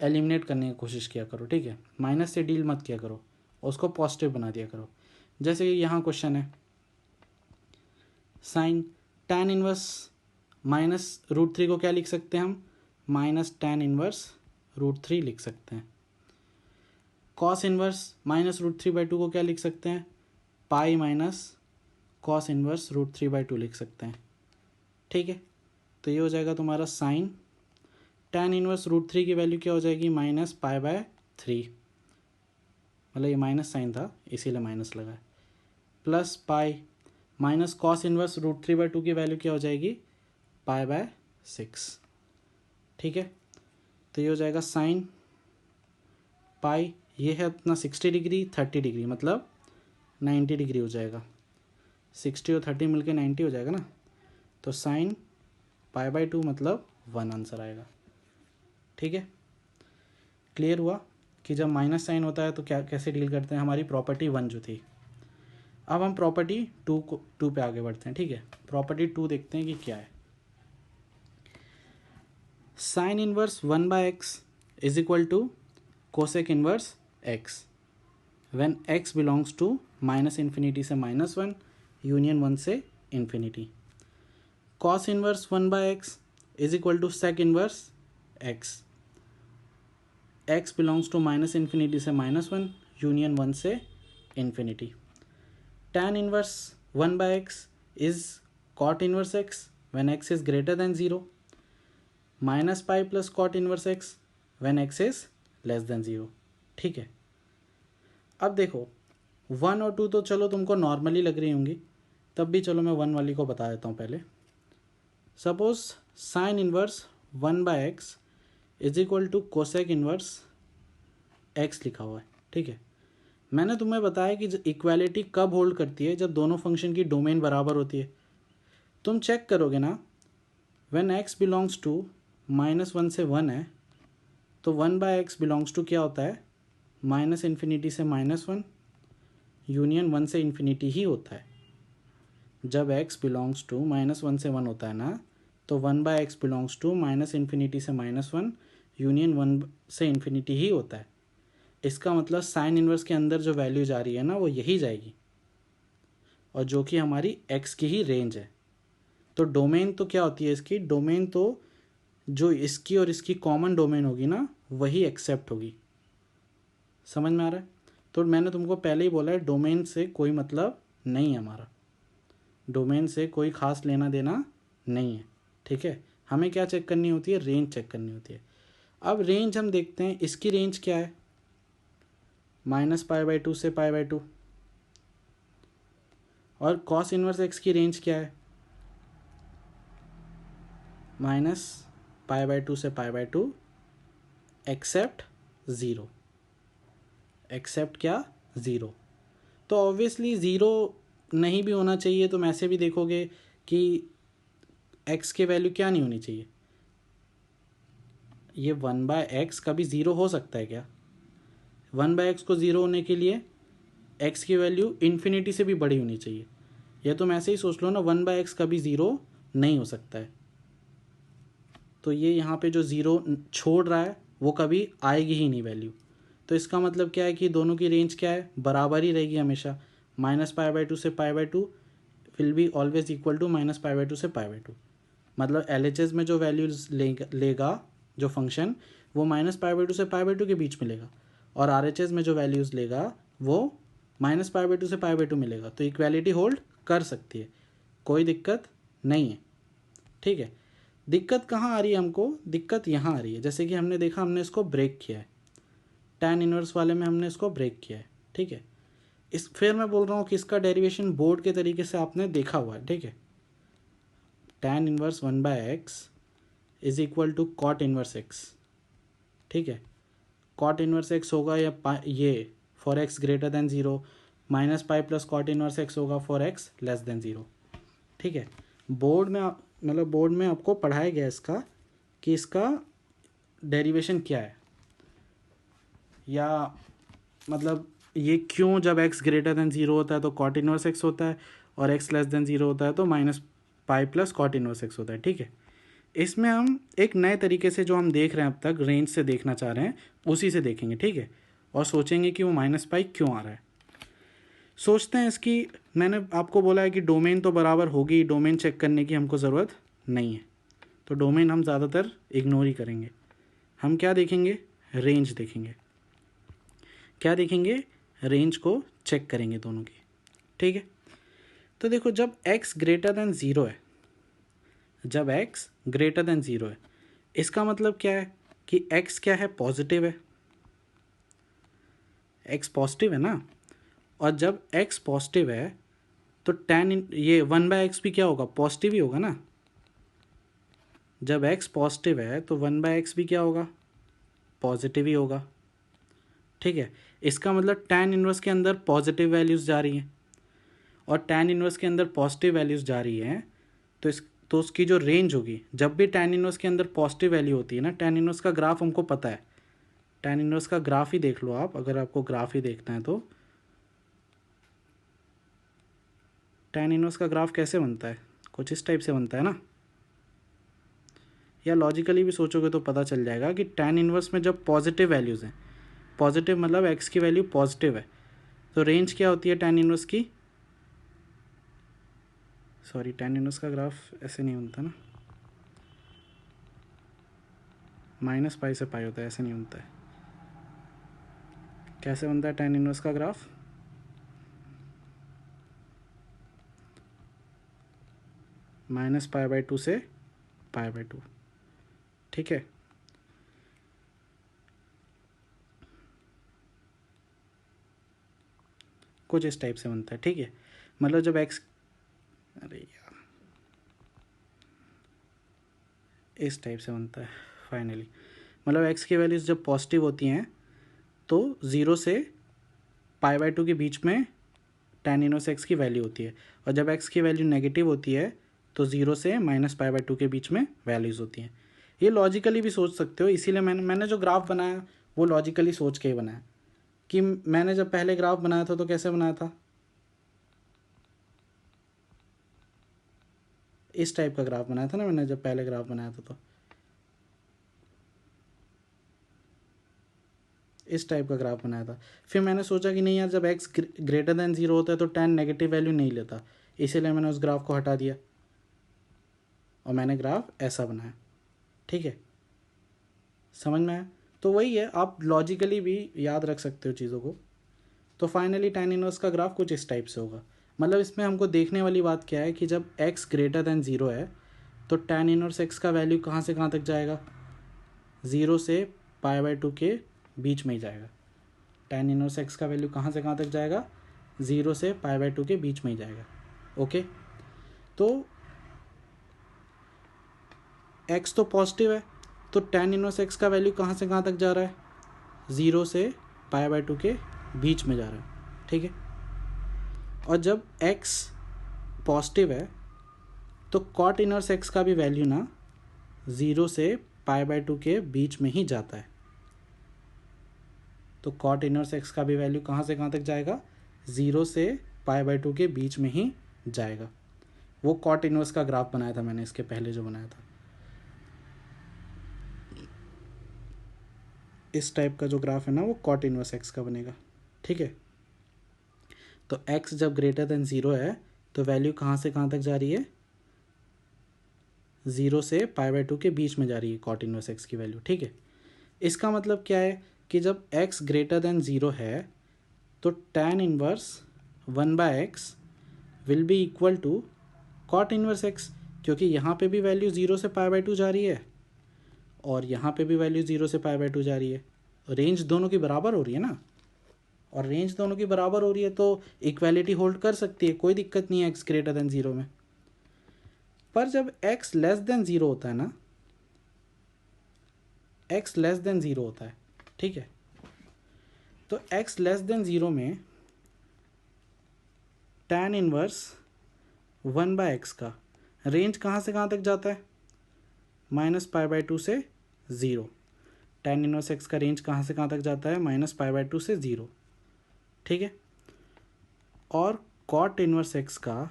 एलिमिनेट करने की कोशिश किया करो। ठीक है, माइनस से डील मत किया करो, उसको पॉजिटिव बना दिया करो। जैसे कि यहाँ क्वेश्चन है, sine tan inverse minus root 3 को क्या लिख सकते हैं हम, माइनस tan इनवर्स रूट 3 लिख सकते हैं। Cos inverse minus root 3 by 2 को क्या लिख सकते हैं, pi minus cos inverse root 3 by 2 लिख सकते हैं। ठीक है, तो ये हो जाएगा तुम्हारा साइन tan इनवर्स रूट 3 की वैल्यू क्या हो जाएगी, माइनस पाई बाय 3, मतलब ये माइनस साइन था इसीलिए माइनस लगा है, plus pi minus cos inverse root 3 by 2 की वैल्यू क्या हो जाएगी, पाई बाय 6। ठीक है, तो ये हो जाएगा साइन पाई, ये है अपना 60 डिग्री 30 डिग्री, मतलब 90 डिग्री हो जाएगा। 60 और 30 मिलके 90 हो जाएगा ना, तो साइन पाई बाय 2 मतलब 1 आंसर आएगा। ठीक है, क्लियर हुआ कि जब माइनस साइन होता है तो क्या कैसे डील करते हैं। हमारी प्रॉपर्टी 1 जो थी, अब हम प्रॉपर्टी 2 पे आगे बढ़ते हैं। ठीक है, प्रॉपर्टी 2 देखते हैं कि क्या है। Sine inverse 1 by x is equal to cosec inverse x when x belongs to minus infinity से -1 यूनियन 1 से infinity. Cos inverse 1 by x is equal to sec inverse x, x belongs to minus infinity से -1 union 1 से infinity. tan inverse 1 by x is cot inverse x when x is greater than 0, minus pi plus cot inverse x when x is less than 0। ठीक है, अब देखो 1 और 2 तो चलो तुमको नॉर्मली लग रही होंगी, तब भी चलो मैं 1 वाली को बता देता हूँ पहले। Suppose sine inverse 1 by x is equal to cosec inverse x लिखा हुआ है। ठीक है, मैंने तुम्हें बताया कि इक्वालिटी कब होल्ड करती है, जब दोनों फंक्शन की डोमेन बराबर होती है। तुम चेक करोगे ना, व्हेन x बिलोंग्स टू -1 से 1 है, तो 1 बाय एक्स बिलोंग्स टू क्या होता है, माइनस इन्फिनिटी से -1 यूनियन 1 से इन्फिनिटी ही होता है। जब x बिलोंग्स टू -1 से 1 होता है ना, तो 1 by x belongs to minus infinity से -1 यूनियन 1 से इन्फिनिटी ही होता है। इसका मतलब साइन इनवर्स के अंदर जो वैल्यू जा रही है ना, वो यही जाएगी, और जो कि हमारी x की ही रेंज है। तो डोमेन तो क्या होती है इसकी, डोमेन तो जो इसकी और इसकी कॉमन डोमेन होगी ना, वही एक्सेप्ट होगी। समझ में आ रहा है। तो मैंने तुमको पहले ही बोला है, डोमेन से कोई मतलब नहीं है हमारा, डोमेन से कोई खास लेना देना नहीं है। ठीक है, हमें क्या चेक करनी होती है, रेंज चेक करनी होती है। अब रेंज हम देखते हैं, इसकी रेंज क्या है, -π/2 से π/2, और कॉस इनवर्स एक्स की रेंज क्या है, -π/2 से π/2 एक्सेप्ट 0, एक्सेप्ट क्या 0। तो ऑब्वियसली 0 नहीं भी होना चाहिए, तुम ऐसे भी देखोगे कि x की वैल्यू क्या नहीं होनी चाहिए, ये 1 बाय एक्स कभी 0 हो सकता है क्या, 1 बाय एक्स को 0 होने के लिए x की वैल्यू इन्फिनिटी से भी बड़ी होनी चाहिए। ये तुम ऐसे ही सोच लो ना, 1 बाय एक्स कभी 0 नहीं हो सकता है। तो ये यहाँ पे जो 0 छोड़ रहा है वो कभी आएगी ही नहीं वैल्यू। तो इसका मतलब क्या है कि दोनों की रेंज क्या है, बराबर ही रहेगी हमेशा। -π/2 से π/2 will be always equal to -π/2 से π/2। मतलब LHS में जो वैल्यूज लेगा जो फंक्शन, वो -π/2 से π/2 के बीच में लेगा, और RHS में जो वैल्यूज़ लेगा वो -π/2 से π/2 मिलेगा। तो इक्वालिटी होल्ड कर सकती है, कोई दिक्कत नहीं है, ठीक है। दिक्कत कहाँ आ रही है हमको? दिक्कत यहाँ आ रही है, जैसे कि हमने देखा, हमने इसको ब्रेक किया है, tan इनवर्स वाले में हमने इसको ब्रेक किया है, ठीक है। फिर मैं बोल रहा हूँ कि इसका डेरिवेशन बोर्ड के तरीके से आपने देखा हुआ है, ठीक है। tan inverse 1/x is equal to cot inverse x, ठीक है। cot इनवर्स x होगा या ये for x greater than 0, -π plus cot inverse x होगा फॉर x लेस देन 0, ठीक है। बोर्ड में मतलब बोर्ड में आपको पढ़ाया गया इसका कि इसका डेरिवेशन क्या है, या मतलब ये क्यों जब x ग्रेटर देन 0 होता है तो cot इनवर्स x होता है, और x लेस देन 0 होता है तो -π प्लस cot इनवर्स x होता है, ठीक है। इसमें हम एक नए तरीके से जो हम देख रहे हैं अब तक, रेंज से देखना चाह रहे हैं, उसी से देखेंगे, ठीक है। और सोचेंगे कि वो -π क्यों आ रहा है। सोचते हैं इसकी, मैंने आपको बोला है कि डोमेन तो बराबर होगी, डोमेन चेक करने की हमको ज़रूरत नहीं है, तो डोमेन हम ज़्यादातर इग्नोर ही करेंगे। हम क्या देखेंगे? रेंज देखेंगे। क्या देखेंगे? रेंज को चेक करेंगे दोनों की, ठीक है। तो देखो, जब x ग्रेटर देन 0 है, जब x ग्रेटर देन 0 है, इसका मतलब क्या है कि x क्या है? पॉजिटिव है, x पॉजिटिव है ना। और जब x पॉजिटिव है तो ये 1/x भी क्या होगा? पॉजिटिव ही होगा ना। जब x पॉजिटिव है तो 1/x भी क्या होगा? पॉजिटिव ही होगा, ठीक है। इसका मतलब tan इनवर्स के अंदर पॉजिटिव वैल्यूज़ जा रही हैं, और tan इनवर्स के अंदर पॉजिटिव वैल्यूज़ जा रही हैं, तो उसकी जो रेंज होगी, जब भी tan इनवर्स के अंदर पॉजिटिव वैल्यू होती है ना, tan इनवर्स का ग्राफ हमको पता है, tan इनवर्स का ग्राफ ही देख लो आप, अगर आपको ग्राफ ही देखना है तो tan इनवर्स का ग्राफ कैसे बनता है? कुछ इस टाइप से बनता है ना, या लॉजिकली भी सोचोगे तो पता चल जाएगा कि tan इनवर्स में जब पॉजिटिव वैल्यूज़ हैं, पॉजिटिव मतलब x की वैल्यू पॉजिटिव है, तो रेंज क्या होती है tan इनवर्स की? सॉरी, tan इनवर्स का ग्राफ ऐसे नहीं बनता ना, -π से π होता है, ऐसे नहीं बनता है। कैसे बनता है tan इनवर्स का ग्राफ? -π/2 से π/2, ठीक है। कुछ इस टाइप से बनता है, ठीक है। मतलब जब x, अरे यार, इस टाइप से बनता है फाइनली। मतलब x की वैल्यूज़ जब पॉजिटिव होती हैं तो 0 से π/2 के बीच में tan इनवर्स x की वैल्यू होती है, और जब x की वैल्यू नेगेटिव होती है तो 0 से -π/2 के बीच में वैल्यूज़ होती हैं। ये लॉजिकली भी सोच सकते हो, इसीलिए मैंने जो ग्राफ बनाया वो लॉजिकली सोच के ही बनाया। कि मैंने जब पहले ग्राफ बनाया था तो कैसे बनाया था? इस टाइप का ग्राफ बनाया था ना मैंने जब पहले ग्राफ बनाया था, तो इस टाइप का ग्राफ बनाया था। फिर मैंने सोचा कि नहीं यार, जब x ग्रेटर देन 0 होता है तो tan नेगेटिव वैल्यू नहीं लेता, इसीलिए मैंने उस ग्राफ को हटा दिया और मैंने ग्राफ ऐसा बनाया, ठीक है। समझ में आया? तो वही है, आप लॉजिकली भी याद रख सकते हो चीज़ों को। तो फाइनली tan इनवर्स का ग्राफ कुछ इस टाइप से होगा। मतलब इसमें हमको देखने वाली बात क्या है कि जब x ग्रेटर देन 0 है तो tan इनवर्स x का वैल्यू कहाँ से कहाँ तक जाएगा? 0 से π/2 के बीच में ही जाएगा। tan इनवर्स x का वैल्यू कहाँ से कहाँ तक जाएगा? 0 से π/2 के बीच में ही जाएगा, ओके। तो x तो पॉजिटिव है, तो tan इनवर्स x का वैल्यू कहाँ से कहाँ तक जा रहा है? 0 से π/2 के बीच में जा रहा है, ठीक है। और जब x पॉजिटिव है तो cot इनवर्स x का भी वैल्यू ना 0 से π/2 के बीच में ही जाता है। तो cot इनवर्स x का भी वैल्यू कहाँ से कहाँ तक जाएगा? 0 से π/2 के बीच में ही जाएगा। वो cot इनवर्स का ग्राफ बनाया था मैंने इसके पहले जो बनाया था। इस टाइप का जो ग्राफ है ना वो cot इनवर्स x का बनेगा, ठीक है। तो x जब ग्रेटर देन 0 है तो वैल्यू कहाँ से कहाँ तक जा रही है? 0 से π/2 के बीच में जा रही है कॉट इनवर्स एक्स की वैल्यू, ठीक है। इसका मतलब क्या है कि जब x ग्रेटर देन 0 है तो tan inverse 1/x will be equal to cot inverse x, क्योंकि यहाँ पे भी वैल्यू 0 से π/2 जा रही है और यहाँ पे भी वैल्यू 0 से π/2 जा रही है। रेंज दोनों की बराबर हो रही है ना, और रेंज दोनों की बराबर हो रही है तो इक्वालिटी होल्ड कर सकती है, कोई दिक्कत नहीं है x ग्रेटर देन 0 में। पर जब x लेस देन 0 होता है ना, x लेस देन 0 होता है, ठीक है, तो x लेस देन 0 में tan इनवर्स 1/x का रेंज कहाँ से कहाँ तक जाता है, -π/2 से 0। tan इनवर्स x का रेंज कहाँ से कहाँ तक जाता है, -π/2 से 0, ठीक है। और cot इनवर्स x का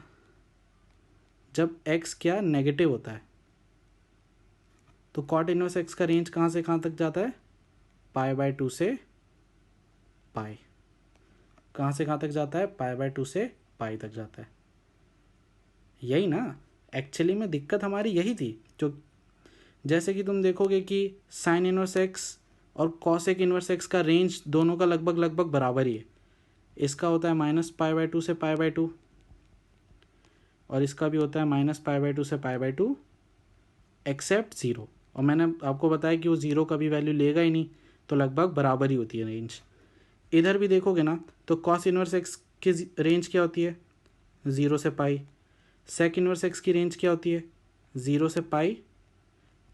जब x क्या नेगेटिव होता है तो cot इनवर्स x का रेंज कहाँ से कहाँ तक जाता है, π/2 से पाई। कहाँ से कहाँ तक जाता है, π/2 से पाई तक जाता है। यही ना एक्चुअली में दिक्कत हमारी यही थी। जो जैसे कि तुम देखोगे कि साइन इनवर्स एक्स और कॉसेक इनवर्स एक्स का रेंज दोनों का लगभग बराबर ही है। इसका होता है -π/2 से π/2 और इसका भी होता है -π/2 से π/2 एक्सेप्ट 0। और मैंने आपको बताया कि वो 0 का भी वैल्यू लेगा ही नहीं, तो लगभग बराबर ही होती है रेंज। इधर भी देखोगे ना तो कॉस इनवर्स एक्स की रेंज क्या होती है, 0 से पाई। सेक इनवर्स एक्स की रेंज क्या होती है, 0 से पाई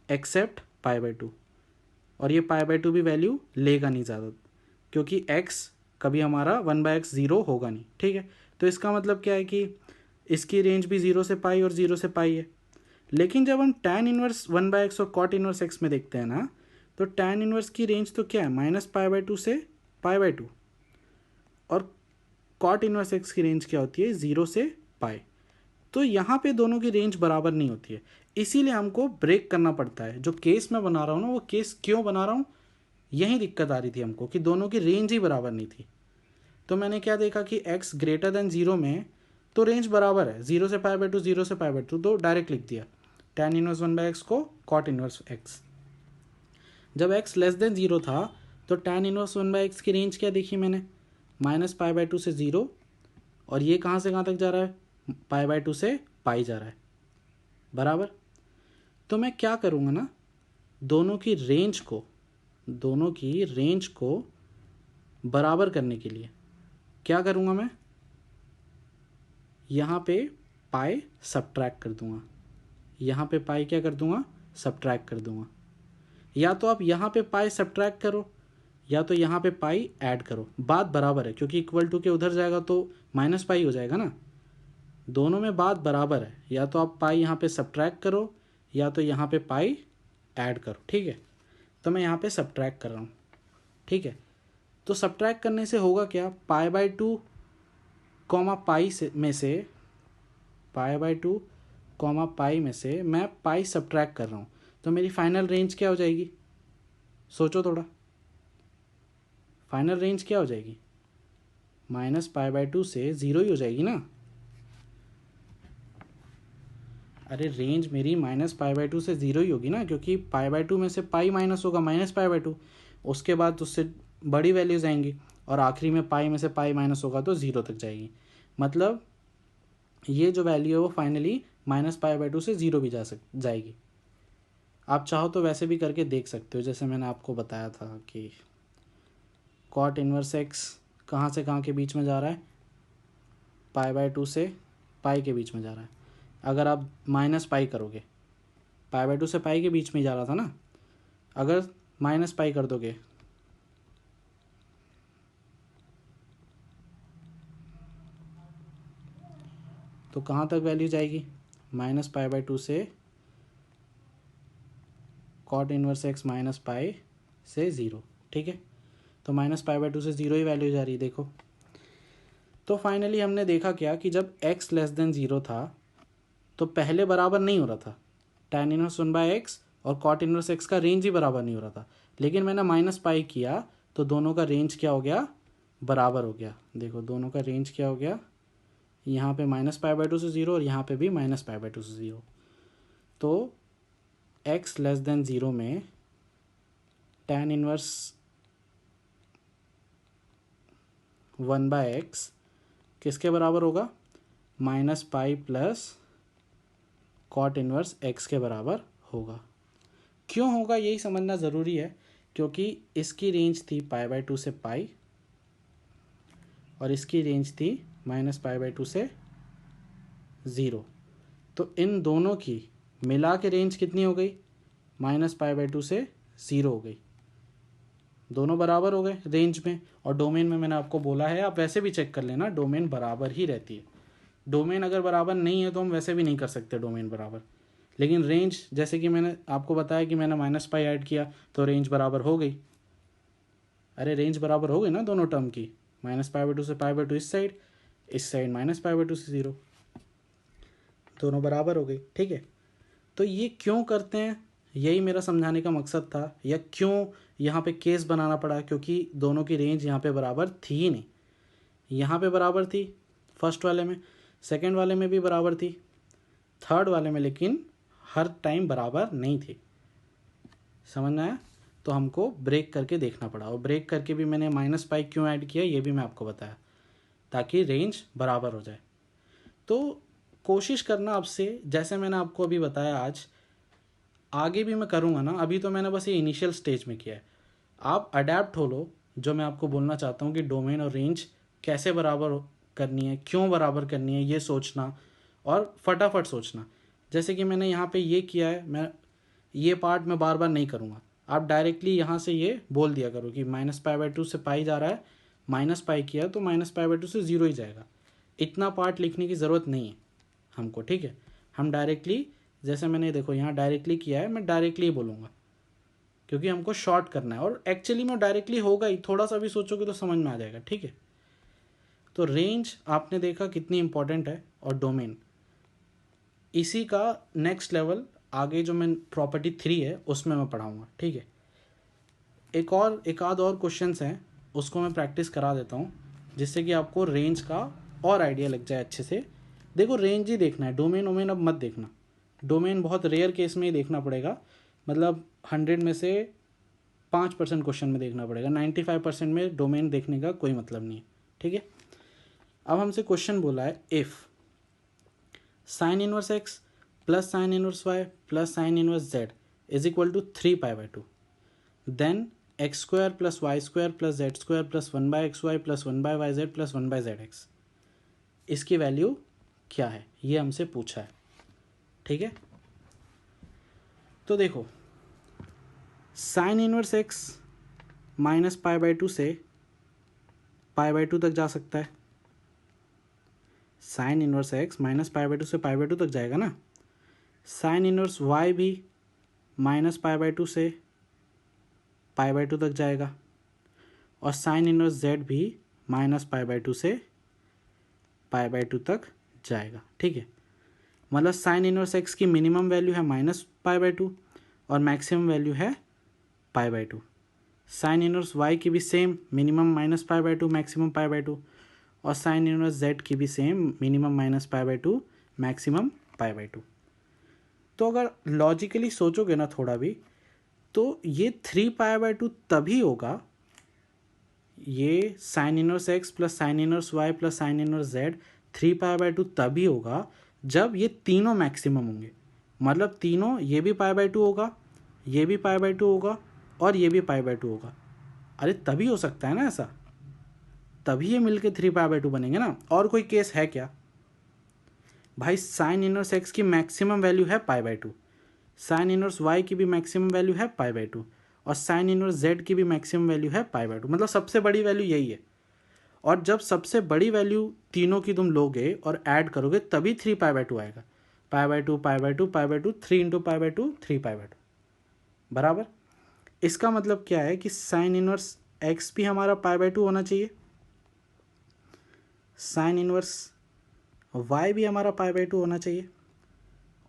एक्सेप्ट π/2। और ये π/2 भी वैल्यू लेगा नहीं ज़्यादा, क्योंकि x कभी हमारा 1/x 0 होगा नहीं, ठीक है। तो इसका मतलब क्या है कि इसकी रेंज भी 0 से पाई और 0 से पाई है। लेकिन जब हम tan इनवर्स 1/x और cot इनवर्स x में देखते हैं ना, तो tan इनवर्स की रेंज तो क्या है, -π/2 से π/2 और cot इनवर्स x की रेंज क्या होती है, 0 से पाई। तो यहाँ पे दोनों की रेंज बराबर नहीं होती है, इसीलिए हमको ब्रेक करना पड़ता है। जो केस मैं बना रहा हूँ ना, वो केस क्यों बना रहा हूँ, यही दिक्कत आ रही थी हमको कि दोनों की रेंज ही बराबर नहीं थी। तो मैंने क्या देखा कि x ग्रेटर देन 0 में तो रेंज बराबर है, 0 से π/2 0 से π/2, तो डायरेक्ट लिख दिया tan इनवर्स 1/x को cot इनवर्स x। जब x लेस देन 0 था तो tan इनवर्स 1/x की रेंज क्या देखी मैंने, -π/2 से 0, और ये कहाँ से कहाँ तक जा रहा है, π/2 से पाई जा रहा है, बराबर। तो मैं क्या करूँगा ना, दोनों की रेंज को बराबर करने के लिए क्या करूँगा, मैं यहाँ पे पाई सब्ट्रैक्ट कर दूँगा, यहाँ पे पाई क्या कर दूँगा, सब्ट्रैक्ट कर दूँगा। या तो आप यहाँ पे पाई सब्ट्रैक्ट करो या तो यहाँ पे पाई ऐड करो, बात बराबर है, क्योंकि इक्वल टू के उधर जाएगा तो -पाई हो जाएगा ना। दोनों में बात बराबर है, या तो आप पाई यहाँ पे सब्ट्रैक्ट करो या तो यहाँ पे पाई ऐड करो, ठीक है। तो मैं यहाँ पे सब्ट्रैक्ट कर रहा हूँ, ठीक है। तो सब्ट्रैक्ट करने से होगा क्या, π/2 पाई से में से π/2 पाई में से मैं पाई सब्ट्रैक्ट कर रहा हूँ, तो मेरी फाइनल रेंज क्या हो जाएगी, सोचो थोड़ा, फाइनल रेंज क्या हो जाएगी, -π/2 से 0 ही हो जाएगी ना। अरे रेंज मेरी -π/2 से 0 ही होगी ना, क्योंकि π/2 में से पाई माइनस होगा -π/2, उसके बाद उससे बड़ी वैल्यूज आएंगी और आखिरी में पाई में से पाई माइनस होगा तो 0 तक जाएगी। मतलब ये जो वैल्यू है वो फाइनली -π/2 से 0 भी जाएगी। आप चाहो तो वैसे भी करके देख सकते हो, जैसे मैंने आपको बताया था कि cot इनवर्स x कहाँ से कहाँ के बीच में जा रहा है, π/2 से पाई के बीच में जा रहा है। अगर आप -पाई करोगे, π/2 से पाई के बीच में जा रहा था ना, अगर -पाई कर दोगे तो कहाँ तक वैल्यू जाएगी, -π/2 से cot इनवर्स x -पाई से 0, ठीक है। तो -π/2 से 0 ही वैल्यू जा रही है, देखो। तो फाइनली हमने देखा क्या कि जब x लेस देन 0 था तो पहले बराबर नहीं हो रहा था, tan इनवर्स 1/x और cot इनवर्स x का रेंज ही बराबर नहीं हो रहा था। लेकिन मैंने -पाई किया तो दोनों का रेंज क्या हो गया, बराबर हो गया। देखो दोनों का रेंज क्या हो गया, यहाँ पे -π/2 से 0 और यहाँ पे भी -π/2 से 0। तो x लेस देन 0 में tan इनवर्स 1/x किसके बराबर होगा, minus pi plus cot inverse x के बराबर होगा। क्यों होगा यही समझना ज़रूरी है, क्योंकि इसकी रेंज थी π/2 से पाई और इसकी रेंज थी -π/2 से 0। तो इन दोनों की मिला के रेंज कितनी हो गई, -π/2 से 0 हो गई। दोनों बराबर हो गए रेंज में, और डोमेन में मैंने आपको बोला है, आप वैसे भी चेक कर लेना, डोमेन बराबर ही रहती है। डोमेन अगर बराबर नहीं है तो हम वैसे भी नहीं कर सकते डोमेन बराबर, लेकिन रेंज जैसे कि मैंने आपको बताया कि मैंने -π ऐड किया तो रेंज बराबर हो गई। अरे रेंज बराबर हो गई ना दोनों टर्म की, -π/2 से π/2 इस साइड -π/2 से 0, दोनों बराबर हो गई। ठीक है, तो ये क्यों करते हैं, यही मेरा समझाने का मकसद था, या क्यों यहाँ पे केस बनाना पड़ा, क्योंकि दोनों की रेंज यहाँ पे बराबर थी ही नहीं। यहाँ पे बराबर थी फर्स्ट वाले में, सेकंड वाले में भी बराबर थी, थर्ड वाले में लेकिन हर टाइम बराबर नहीं थी। समझ में आया? तो हमको ब्रेक करके देखना पड़ा, और ब्रेक करके भी मैंने -π क्यों ऐड किया ये भी मैं आपको बताया, ताकि रेंज बराबर हो जाए। तो कोशिश करना आपसे, जैसे मैंने आपको अभी बताया आज, आगे भी मैं करूँगा ना, अभी तो मैंने बस ये इनिशियल स्टेज में किया है, आप अडेप्ट हो लो। जो मैं आपको बोलना चाहता हूँ कि डोमेन और रेंज कैसे बराबर करनी है, क्यों बराबर करनी है, ये सोचना और फटाफट सोचना। जैसे कि मैंने यहाँ पे ये किया है, मैं ये पार्ट मैं बार बार नहीं करूँगा, आप डायरेक्टली यहाँ से ये बोल दिया करो कि -π/2 से पाई जा रहा है, -π किया तो -π/2 से 0 ही जाएगा। इतना पार्ट लिखने की ज़रूरत नहीं है हमको। ठीक है, हम डायरेक्टली, जैसे मैंने देखो यहाँ डायरेक्टली किया है, मैं डायरेक्टली ही बोलूँगा, क्योंकि हमको शॉर्ट करना है, और एक्चुअली में डायरेक्टली होगा ही, थोड़ा सा भी सोचोगे तो समझ में आ जाएगा। ठीक है, तो रेंज आपने देखा कितनी इंपॉर्टेंट है, और डोमेन, इसी का नेक्स्ट लेवल आगे जो मैं प्रॉपर्टी 3 है उसमें मैं पढ़ाऊँगा। ठीक है, एक आध और क्वेश्चंस हैं, उसको मैं प्रैक्टिस करा देता हूँ, जिससे कि आपको रेंज का और आइडिया लग जाए अच्छे से। देखो रेंज ही देखना है, डोमेन वोमेन अब मत देखना। डोमेन बहुत रेयर केस में ही देखना पड़ेगा, मतलब 100 में से 5% क्वेश्चन में देखना पड़ेगा, 95% में डोमेन देखने का कोई मतलब नहीं है। ठीक है, अब हमसे क्वेश्चन बोला है, if sin inverse x plus sin inverse y plus sin inverse z is equal to 3π/2, then x² plus y² plus z² plus 1/xy plus 1/yz plus 1/zx, इसकी वैल्यू क्या है, ये हमसे पूछा है। ठीक है, तो देखो sin इनवर्स x -π/2 से π/2 तक जा सकता है, sin इनवर्स x -π/2 से π/2 तक जाएगा ना। sin इनवर्स y भी -π/2 से π/2 तक जाएगा, और sin इनवर्स z भी -π/2 से π/2 तक जाएगा। ठीक है, मतलब sin इनवर्स x की मिनिमम वैल्यू है -π/2 और मैक्सिमम वैल्यू है π/2। sin इनवर्स y की भी सेम, मिनिमम -π/2 मैक्सिमम π/2, और sin इनवर्स z की भी सेम, मिनिमम -π/2 मैक्सिमम π/2। तो अगर लॉजिकली सोचोगे ना थोड़ा भी, तो ये 3π/2 तभी होगा, ये sin inverse x plus sin inverse y plus sin inverse z 3π/2 तभी होगा जब ये तीनों मैक्सिमम होंगे। मतलब तीनों, ये भी π/2 होगा, ये भी π/2 होगा, और ये भी π/2 होगा। अरे तभी हो सकता है ना ऐसा, तभी ये मिलके 3π/2 बनेंगे ना। और कोई केस है क्या भाई? sin इनवर्स x की मैक्सिमम वैल्यू है π/2, sin इनवर्स y की भी मैक्सिमम वैल्यू है π/2, और sin इनवर्स z की भी मैक्सिमम वैल्यू है π/2, मतलब सबसे बड़ी वैल्यू यही है। और जब सबसे बड़ी वैल्यू तीनों की तुम लोगे और ऐड करोगे तभी 3π/2 आएगा। π/2 π/2 π/2 3 इंटू π/2 3π/2 बराबर। इसका मतलब क्या है कि sin इनवर्स x भी हमारा π/2 होना चाहिए, sin इनवर्स y भी हमारा π/2 होना चाहिए,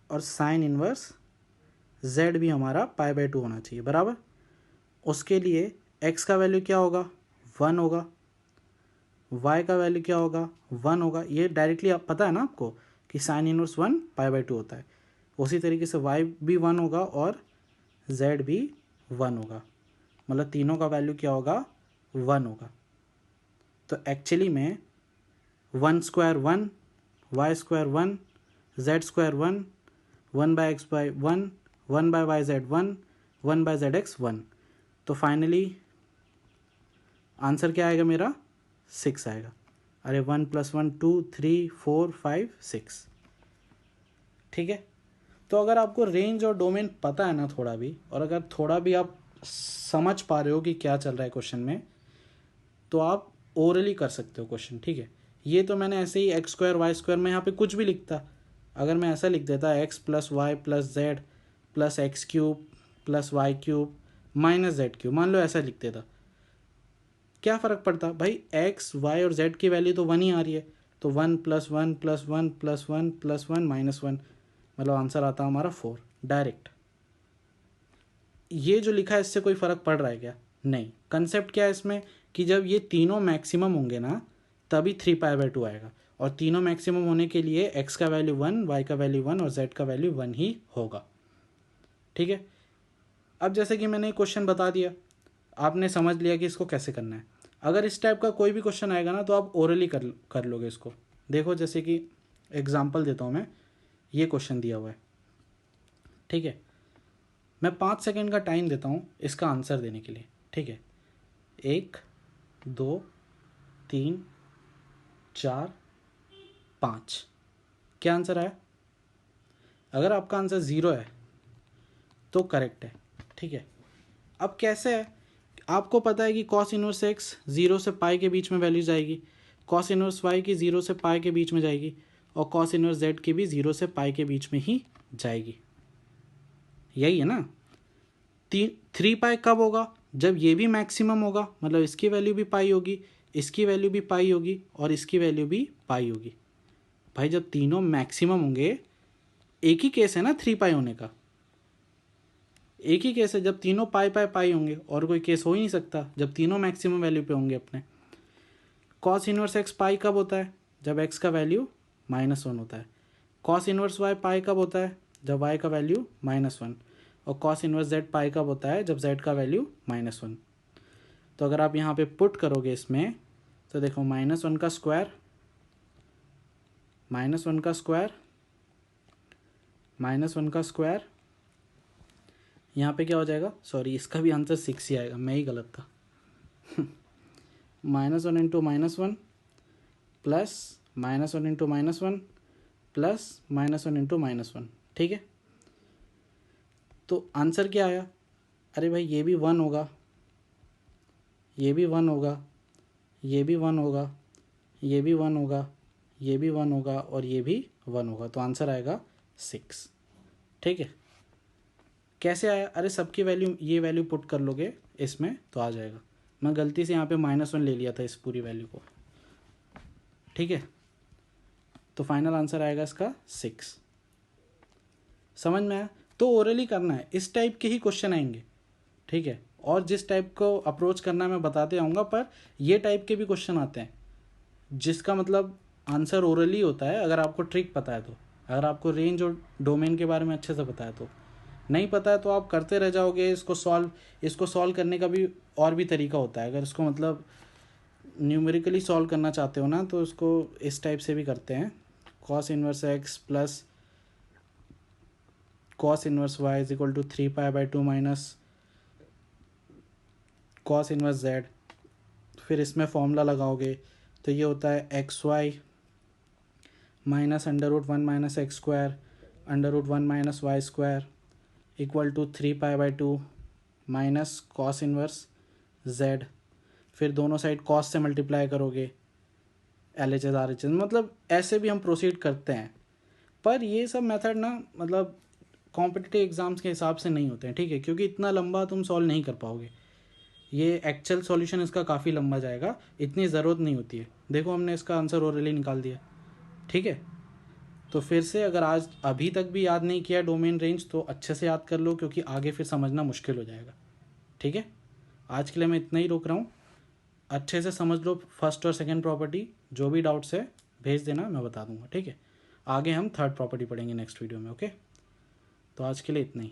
और sin इनवर्स z भी हमारा π/2 होना चाहिए बराबर। उसके लिए x का वैल्यू क्या होगा, 1 होगा, y का वैल्यू क्या होगा, 1 होगा। ये डायरेक्टली आप पता है ना आपको कि sin इनवर्स 1 π/2 होता है। उसी तरीके से y भी 1 होगा और z भी 1 होगा, मतलब तीनों का वैल्यू क्या होगा 1 होगा। तो एक्चुअली में 1 square 1, y square 1, z square 1, 1 by x by 1, 1 by y z 1, 1 by z x 1। तो फाइनली आंसर क्या आएगा मेरा 6 आएगा। अरे 1 + 1 2 3 4 5 6। ठीक है, तो अगर आपको रेंज और डोमेन पता है ना थोड़ा भी, और अगर थोड़ा भी आप समझ पा रहे हो कि क्या चल रहा है क्वेश्चन में, तो आप ओरली कर सकते हो क्वेश्चन। ठीक है, ये तो मैंने ऐसे ही एक्स स्क्वायर वाई स्क्वायर में यहाँ पे कुछ भी लिखता, अगर मैं ऐसा लिख देता x + y + z + x³ + y³ - z³, मान लो ऐसा लिख देता, क्या फ़र्क पड़ता भाई, x y और z की वैल्यू तो 1 ही आ रही है, तो 1 + 1 + 1 + 1 + 1 - 1, मतलब आंसर आता हमारा 4 डायरेक्ट। ये जो लिखा है इससे कोई फ़र्क पड़ रहा है क्या? नहीं। कंसेप्ट क्या है इसमें कि जब ये तीनों मैक्सिमम होंगे ना तभी 3π/2 आएगा, और तीनों मैक्सिमम होने के लिए x का वैल्यू 1, y का वैल्यू 1 और z का वैल्यू 1 ही होगा। ठीक है, अब जैसे कि मैंने क्वेश्चन बता दिया, आपने समझ लिया कि इसको कैसे करना है। अगर इस टाइप का कोई भी क्वेश्चन आएगा ना तो आप ओरली कर लोगे इसको। देखो जैसे कि एग्जाम्पल देता हूँ मैं, ये क्वेश्चन दिया हुआ है। ठीक है, मैं 5 सेकेंड का टाइम देता हूँ इसका आंसर देने के लिए। ठीक है, 1 2 3 4 5। क्या आंसर आया? अगर आपका आंसर 0 है तो करेक्ट है। ठीक है, अब कैसे है, आपको पता है कि cos इनवर्स x 0 से पाई के बीच में वैल्यू जाएगी, cos इनवर्स y की 0 से पाई के बीच में जाएगी, और cos इनवर्स z की भी 0 से पाई के बीच में ही जाएगी। यही है ना। 3π कब होगा? जब ये भी मैक्सिमम होगा, मतलब इसकी वैल्यू भी पाई होगी, इसकी वैल्यू भी पाई होगी, और इसकी वैल्यू भी पाई होगी। भाई जब तीनों मैक्सिमम होंगे, एक ही केस है ना 3π होने का, एक ही केस है जब तीनों पाई होंगे, और कोई केस हो ही नहीं सकता जब तीनों मैक्सिमम वैल्यू पे होंगे अपने। cos इनवर्स x पाई कब होता है? जब x का वैल्यू -1 होता है। cos इनवर्स y पाई कब होता है? जब y का वैल्यू -1। और cos इनवर्स z पाई कब होता है? जब z का वैल्यू -1। तो अगर आप यहाँ पे पुट करोगे इसमें, तो देखो -1 का स्क्वायर, -1 का स्क्वायर, -1 का स्क्वायर, यहाँ पे क्या हो जाएगा? सॉरी, इसका भी आंसर 6 ही आएगा, मैं ही गलत था। -1 × -1 प्लस -1 × -1 प्लस -1 × -1। ठीक है, तो आंसर क्या आया? अरे भाई ये भी 1 होगा, ये भी 1 होगा, ये भी 1 होगा, ये भी 1 होगा, ये भी 1 होगा, और ये भी 1 होगा, तो आंसर आएगा 6। ठीक है, कैसे आया? अरे सबकी वैल्यू, ये वैल्यू पुट कर लोगे इसमें तो आ जाएगा। मैं गलती से यहाँ पे -1 ले लिया था इस पूरी वैल्यू को। ठीक है, तो फाइनल आंसर आएगा इसका 6। समझ में आया? तो ओरली करना है, इस टाइप के ही क्वेश्चन आएंगे। ठीक है, और जिस टाइप को अप्रोच करना है मैं बताते आऊँगा, पर ये टाइप के भी क्वेश्चन आते हैं जिसका मतलब आंसर ओरली होता है, अगर आपको ट्रिक पता है तो। अगर आपको रेंज और डोमेन के बारे में अच्छे से पता है तो। नहीं पता है तो आप करते रह जाओगे इसको सॉल्व करने का भी और भी तरीका होता है। अगर इसको मतलब न्यूमेरिकली सॉल्व करना चाहते हो ना, तो इसको इस टाइप से भी करते हैं। cos inverse x plus cos inverse y = 3π/2 minus cos inverse z। फिर इसमें फॉर्मूला लगाओगे तो ये होता है xy minus √1 - x² √1 - y² = 3π/2 minus cos inverse z। फिर दोनों साइड cos से मल्टीप्लाई करोगे, LHS RHS, मतलब ऐसे भी हम प्रोसीड करते हैं। पर ये सब मेथड ना मतलब कॉम्पिटिटिव एग्ज़ाम्स के हिसाब से नहीं होते हैं। ठीक है, क्योंकि इतना लंबा तुम सॉल्व नहीं कर पाओगे, ये एक्चुअल सॉल्यूशन इसका काफ़ी लंबा जाएगा, इतनी ज़रूरत नहीं होती है। देखो हमने इसका आंसर ओरली निकाल दिया। ठीक है, तो फिर से अगर आज अभी तक भी याद नहीं किया डोमेन रेंज, तो अच्छे से याद कर लो, क्योंकि आगे फिर समझना मुश्किल हो जाएगा। ठीक है, आज के लिए मैं इतना ही रोक रहा हूँ। अच्छे से समझ लो फर्स्ट और सेकंड प्रॉपर्टी, जो भी डाउट्स है भेज देना, मैं बता दूंगा। ठीक है, आगे हम थर्ड प्रॉपर्टी पढ़ेंगे नेक्स्ट वीडियो में। ओके, तो आज के लिए इतना ही।